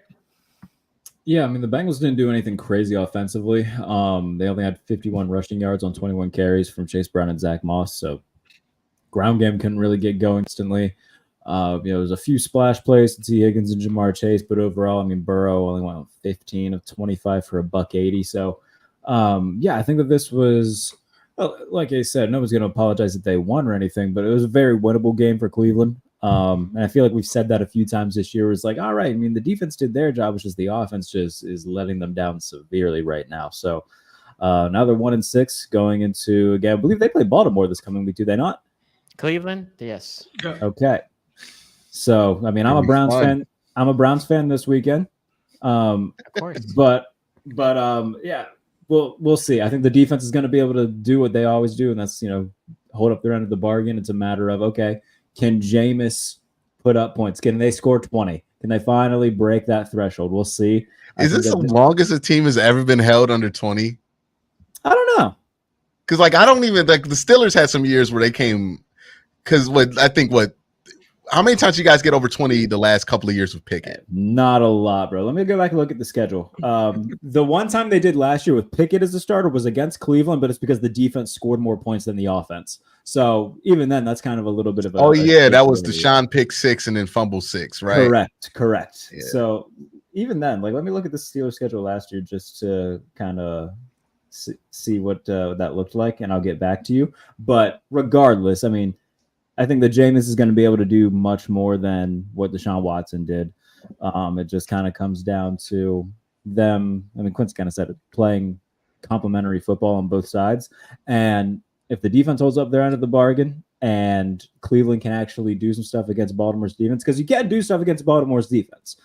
Yeah, I mean, the Bengals didn't do anything crazy offensively. They only had 51 rushing yards on 21 carries from Chase Brown and Zach Moss. So ground game couldn't really get going instantly. There's a few splash plays to T. Higgins and Jamar Chase, but overall, I mean, Burrow only went 15 of 25 for $180. So, I think that this was, like I said, nobody's going to apologize that they won or anything, but it was a very winnable game for Cleveland. And I feel like we've said that a few times this year. It's like, all right, I mean, the defense did their job, which is the offense just is letting them down severely right now. So now they're 1-6 going into, again, I believe they play Baltimore this coming week, do they not? Cleveland, yes. Okay. So, I mean, I'm a Browns fan. I'm a Browns fan this weekend. Of course. But we'll see. I think the defense is going to be able to do what they always do, and that's, hold up their end of the bargain. It's a matter of, okay, can Jameis put up points? Can they score 20? Can they finally break that threshold? We'll see. Is this the longest a team has ever been held under 20? I don't know. Because, I don't even, the Steelers had some years where they came, because how many times you guys get over 20 the last couple of years with Pickett? Not a lot, bro. Let me go back and look at the schedule. The one time they did last year with Pickett as a starter was against Cleveland, but it's because the defense scored more points than the offense. So even then, that's kind of a little bit of a... that was Deshaun pick 6 and then fumble 6, right? Correct. Yeah. So even then, let me look at the Steelers schedule last year just to kind of see what that looked like, and I'll get back to you. But regardless, I mean, I think that Jameis is going to be able to do much more than what Deshaun Watson did. It just kind of comes down to them. I mean, Quince kind of said it, playing complementary football on both sides. And if the defense holds up their end of the bargain and Cleveland can actually do some stuff against Baltimore's defense, because you can do stuff against Baltimore's defense.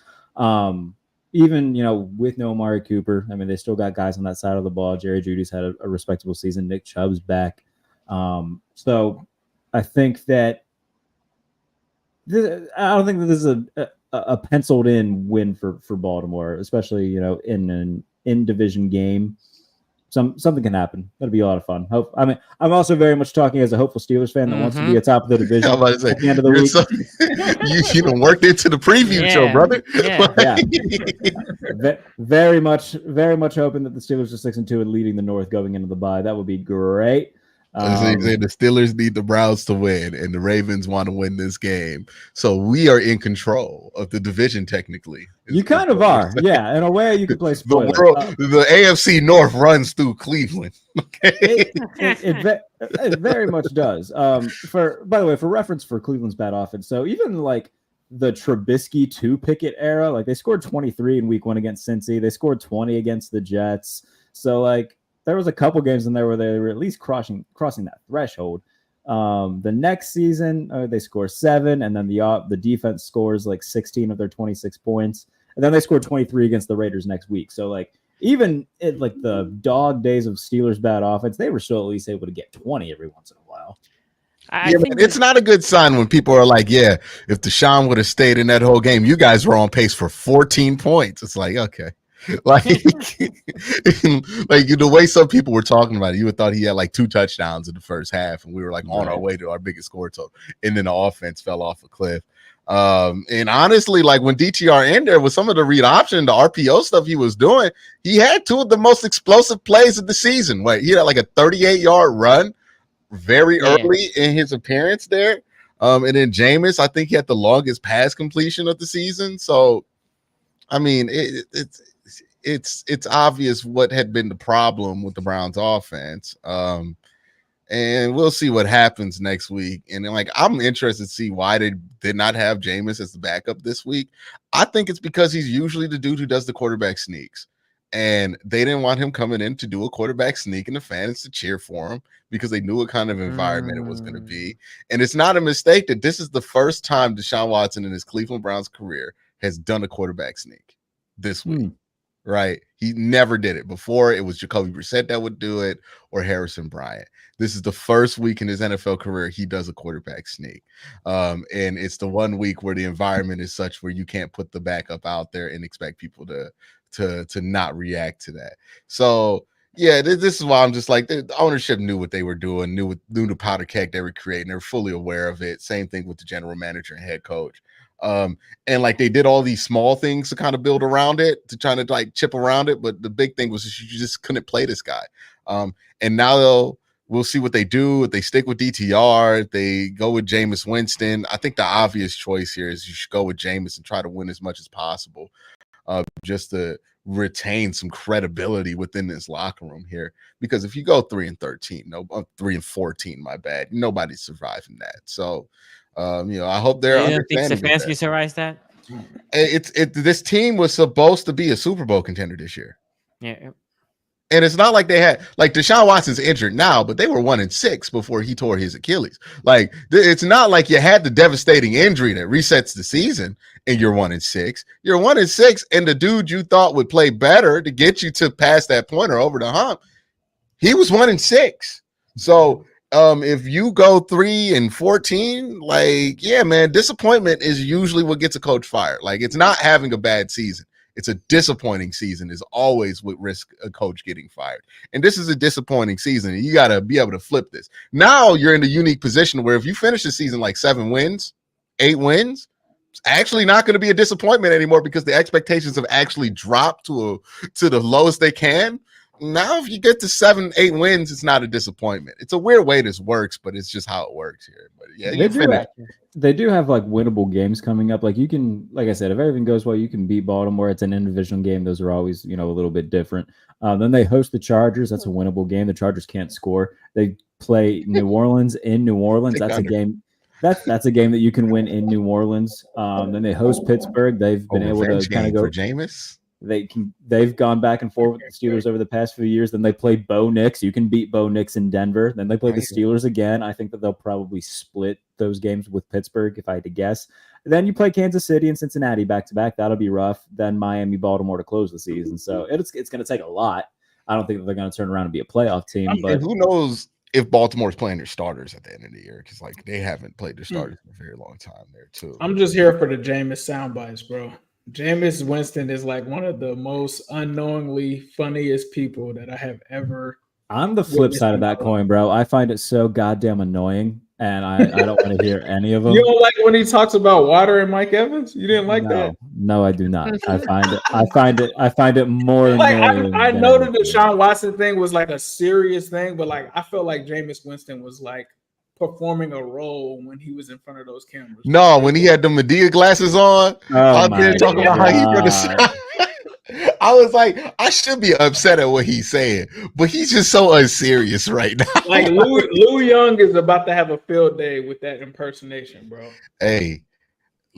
Even, with no Amari Cooper, I mean, they still got guys on that side of the ball. Jerry Jeudy's had a respectable season. Nick Chubb's back. So I think that I don't think that this is a penciled in win for Baltimore, especially, in an in-division game. Something can happen. That'll be a lot of fun. I'm also very much talking as a hopeful Steelers fan that wants to be atop of the division at the end of the week. You worked into the preview show, brother. Yeah. Very much hoping that the Steelers are 6-2 and leading the North going into the bye. That would be great. The Steelers need the Browns to win, and the Ravens want to win this game. So we are in control of the division, technically. You kind of are. Yeah, in a way, you could play spoiler. The AFC North runs through Cleveland. Okay, it very much does. By the way, for reference for Cleveland's bad offense, so even the Trubisky to Pickett era, they scored 23 in week 1 against Cincy. They scored 20 against the Jets. So there was a couple games in there where they were at least crossing that threshold. The next season, they score 7, and then the defense scores like 16 of their 26 points, and then they scored 23 against the Raiders next week. So like even at like the dog days of Steelers bad offense, they were still at least able to get 20 every once in a while. Yeah, man, it's not a good sign when people are like, yeah, if Deshaun would have stayed in that whole game, you guys were on pace for 14 points. It's like, okay. Like, like the way some people were talking about it, you would thought he had like 2 touchdowns in the first half, and we were like on our way to our biggest score total, and then the offense fell off a cliff. And honestly, like when DTR in there with some of the read option, the RPO stuff he was doing, he had 2 of the most explosive plays of the season. Wait, he had like a 38-yard run very early in his appearance there. And then Jameis, I think he had the longest pass completion of the season. So, I mean, it's obvious what had been the problem with the Browns offense. And we'll see what happens next week. And then, like, I'm interested to see why they did not have Jameis as the backup this week. I think it's because he's usually the dude who does the quarterback sneaks. And they didn't want him coming in to do a quarterback sneak and the fans to cheer for him because they knew what kind of environment it was going to be. And it's not a mistake that this is the first time Deshaun Watson in his Cleveland Browns career has done a quarterback sneak this week. Right? He never did it before. It was Jacoby Brissett that would do it, or Harrison Bryant. This is the first week in his NFL career he does a quarterback sneak. And it's the one week where the environment is such where you can't put the backup out there and expect people to not react to that. So yeah, this is why I'm just like, the ownership knew what they were doing, knew the powder keg they were creating. They're fully aware of it. Same thing with the general manager and head coach. And like they did all these small things to kind of build around it, to try to like chip around it. But the big thing was you just couldn't play this guy. And now we'll see what they do. If they stick with DTR, if they go with Jameis Winston. I think the obvious choice here is you should go with Jameis and try to win as much as possible, just to retain some credibility within this locker room here. Because if you go 3-13, 3-14, my bad, nobody's surviving that. So, I hope they're understanding. Stefanski survives that. This team was supposed to be a Super Bowl contender this year. Yeah. And it's not like they had, like, Deshaun Watson's injured now, but they were 1-6 before he tore his Achilles. Like, it's not like you had the devastating injury that resets the season and you're 1-6. You're 1-6, and the dude you thought would play better to get you to past that point or over the hump, he was 1-6. So if you go 3-14, like, yeah, man, disappointment is usually what gets a coach fired. Like, it's not having a bad season. It's a disappointing season is always with risk a coach getting fired. And this is a disappointing season. And you got to be able to flip this. Now you're in a unique position where if you finish the season like 7 wins, 8 wins, it's actually not going to be a disappointment anymore because the expectations have actually dropped to the lowest they can. Now, if you get to 7, 8 wins, it's not a disappointment. It's a weird way this works, but it's just how it works here. But yeah, they do have like winnable games coming up. Like you can, like I said, if everything goes well, you can beat Baltimore. It's an in-division game. Those are always, a little bit different. Then they host the Chargers. That's a winnable game. The Chargers can't score. They play New Orleans in New Orleans. That's a game. That's a game that you can win in New Orleans. Then they host Pittsburgh. They've been able to kind of go for Jameis. They've gone back and forth with the Steelers over the past few years. Then they play Bo Nix. You can beat Bo Nix in Denver. Then they play the Steelers again. I think that they'll probably split those games with Pittsburgh, if I had to guess. Then you play Kansas City and Cincinnati back to back. That'll be rough. Then Miami, Baltimore to close the season. So it's going to take a lot. I don't think that they're going to turn around and be a playoff team. But who knows if Baltimore's playing their starters at the end of the year, because like they haven't played their starters in a very long time there too. I'm just here for the Jameis sound bites, bro. Jameis Winston is like one of the most unknowingly funniest people that I have ever. On the flip side of that coin, bro, I find it so goddamn annoying, and I don't want to hear any of them. You don't like when he talks about water and Mike Evans? You didn't like that? No, I do not. I find it more like annoying. I know that the Deshaun Watson thing was like a serious thing, but like I felt like Jameis Winston was like performing a role when he was in front of those cameras. No, when he had the Medea glasses on, I was talking about how he gonna. I was like, I should be upset at what he's saying, but he's just so unserious right now. Like Lou Young is about to have a field day with that impersonation, bro. Hey,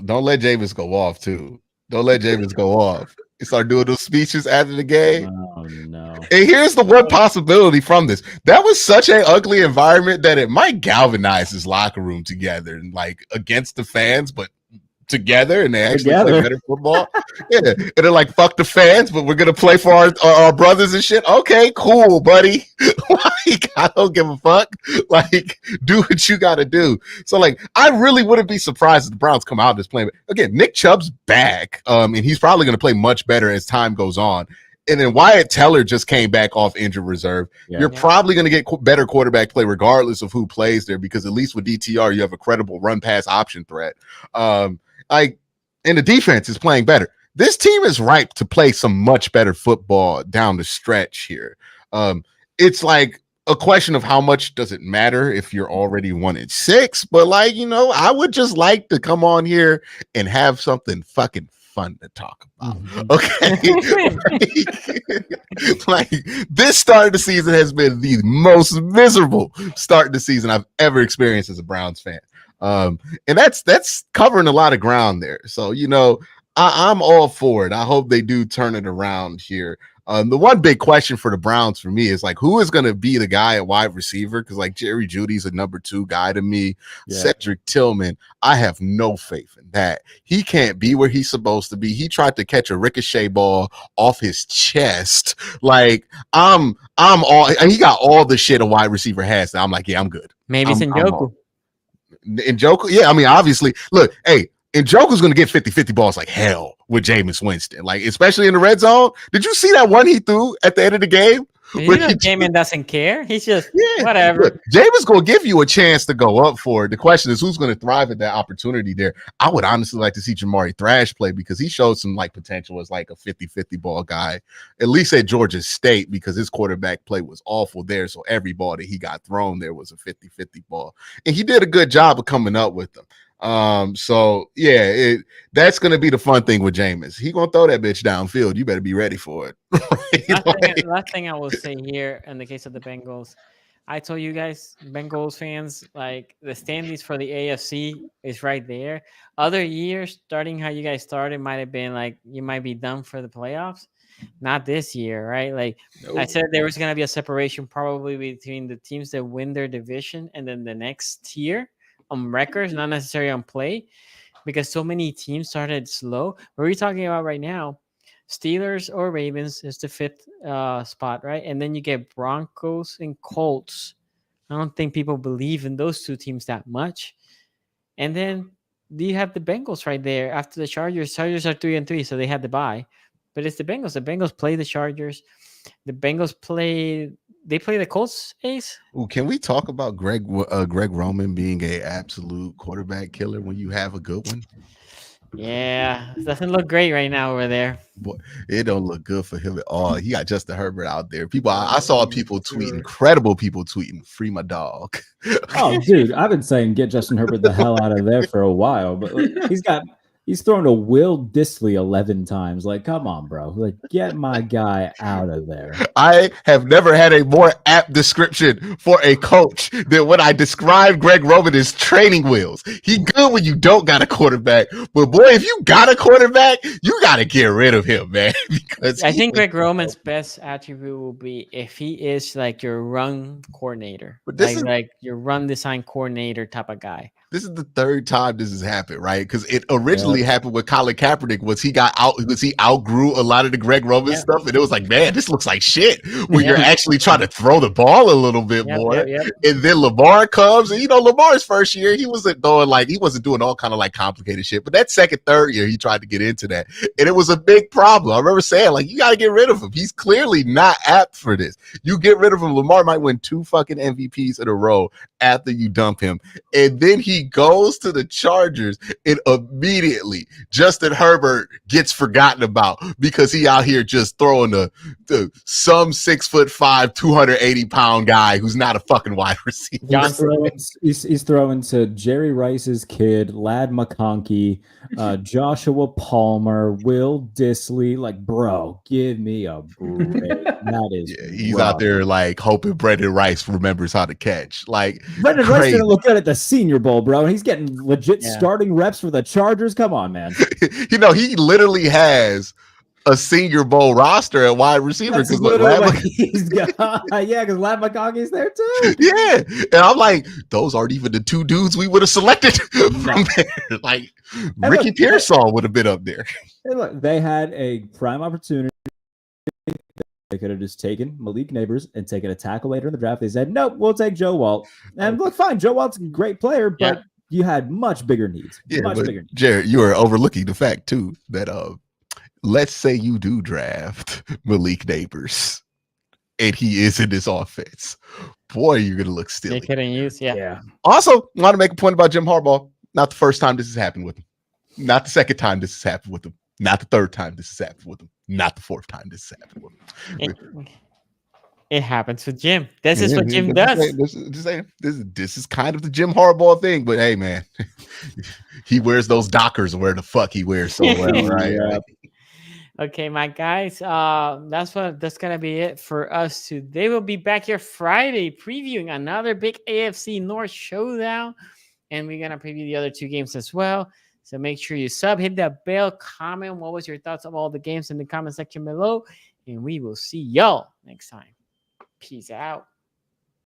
don't let Jameis go off too. Don't let Jameis go off. He started doing those speeches after the game. Oh no. And here's the one possibility from this. That was such an ugly environment that it might galvanize his locker room together and like against the fans, but together, and they actually play better football. Yeah. And they're like, fuck the fans, but we're gonna play for our brothers and shit. Okay, cool, buddy. Like, I don't give a fuck. Like, do what you gotta do. So, like, I really wouldn't be surprised if the Browns come out this playing. Again, Nick Chubb's back. And he's probably gonna play much better as time goes on. And then Wyatt Teller just came back off injured reserve. You're probably going to get better quarterback play regardless of who plays there, because at least with DTR, you have a credible run pass option threat. And the defense is playing better. This team is ripe to play some much better football down the stretch here. It's like a question of how much does it matter if you're already 1-6, but like, you know, I would just like to come on here and have something fucking fun to talk about. Okay. Like, this start of the season has been the most miserable start of the season I've ever experienced as a Browns fan. And that's covering a lot of ground there. So, you know, I'm all for it. I hope they do turn it around here. The one big question for the Browns for me is like, who is going to be the guy at wide receiver? Because like Jerry Jeudy's a number 2 guy to me. Cedric Tillman, I have no faith in that. He can't be where he's supposed to be. He tried to catch a ricochet ball off his chest. Like, I'm all, and he got all the shit a wide receiver has. I'm like, yeah, I'm good. Maybe it's Njoku. Njoku, yeah, I mean, obviously, look, hey, Njoku's going to get 50-50 balls like hell with Jameis Winston, like especially in the red zone. Did you see that one he threw at the end of the game? Jameis doesn't care. He's just whatever. Look, Jameis going to give you a chance to go up for it. The question is who's going to thrive at that opportunity there. I would honestly like to see Jamari Thrash play because he showed some like potential as like a 50-50 ball guy, at least at Georgia State, because his quarterback play was awful there. So every ball that he got thrown there was a 50-50 ball. And he did a good job of coming up with them. So yeah, that's gonna be the fun thing with Jameis. He gonna throw that bitch downfield. You better be ready for it. Last thing I will say here in the case of the Bengals, I told you guys, Bengals fans, like the standings for the AFC is right there. Other years, starting how you guys started, might have been like you might be done for the playoffs. Not this year, right? Like I said, there was gonna be a separation probably between the teams that win their division and then the next tier. On records, not necessarily on play, because so many teams started slow. What are we talking about right now? Steelers or Ravens is the 5th spot, right? And then you get Broncos and Colts. I don't think people believe in those 2 teams that much. And then you have the Bengals right there after the Chargers. Chargers are 3-3, so they had to bye. But it's the Bengals. The Bengals play the Chargers. The Bengals play the Colts, Ace. Ooh, can we talk about Greg Roman being a absolute quarterback killer when you have a good one? Yeah, it doesn't look great right now over there. Boy, it don't look good for him at all. He got Justin Herbert out there. People, I saw people tweeting, credible people tweeting, "Free my dog." Oh, dude, I've been saying get Justin Herbert the hell out of there for a while, but he's thrown to Will Dissly 11 times. Like, come on, bro. Like, get my guy out of there. I have never had a more apt description for a coach than when I described Greg Roman as training wheels. He good when you don't got a quarterback, but boy, if you got a quarterback, you got to get rid of him, man. Because I think Greg Roman's best attribute will be if he is like your run coordinator, but like your run design coordinator type of guy. This is the 3rd time this has happened, right? Because it originally happened with Colin Kaepernick. He outgrew a lot of the Greg Roman stuff, and it was like, man, this looks like shit. When you're actually trying to throw the ball a little bit more, and then Lamar comes, and Lamar's first year, he wasn't doing all kind of like complicated shit. But that 2nd, 3rd year, he tried to get into that, and it was a big problem. I remember saying, like, you got to get rid of him. He's clearly not apt for this. You get rid of him, Lamar might win 2 fucking MVPs in a row after you dump him, and then he goes to the Chargers, and immediately Justin Herbert gets forgotten about because he out here just throwing the some 6'5", 280-pound guy who's not a fucking wide receiver. He's throwing to Jerry Rice's kid, Lad McConkey, Joshua Palmer, Will Dissly. Like, bro, give me a break. That is he's out there like hoping Brendan Rice remembers how to catch. Like, Brendan Rice didn't look good at the Senior Bowl, bro. And he's getting legit starting reps for the Chargers. Come on, man. He literally has a Senior Bowl roster at wide receiver That's because literally what he's got. Yeah, because Ladd McConkey's there too. yeah, and I'm like, those aren't even the two dudes we would have selected from there. Like Ricky Pearsall would have been up there. Hey, look, they had a prime opportunity. They could have just taken Malik Neighbors and taken a tackle later in the draft. They said, nope, we'll take Joe Walt. And look, fine, Joe Walt's a great player, but you had much bigger needs. Yeah, much bigger needs. Jared, you are overlooking the fact too that let's say you do draft Malik Neighbors and he is in this offense. Boy, you're gonna look silly. They couldn't use, Also, want to make a point about Jim Harbaugh. Not the first time this has happened with him. Not the second time this has happened with him. Not the third time this has happened with him. Not the fourth time this has happened with him. It happens with Jim. This is what Jim does. This is kind of the Jim Harbaugh thing, but hey, man, he wears those Dockers where the fuck he wears so well, right? Yeah. Okay, my guys, that's gonna be it for us today. We'll be back here Friday previewing another big AFC North showdown, and we're gonna preview the other two games as well. So make sure you hit that bell, comment what was your thoughts of all the games in the comment section below, and we will see y'all next time. Peace out.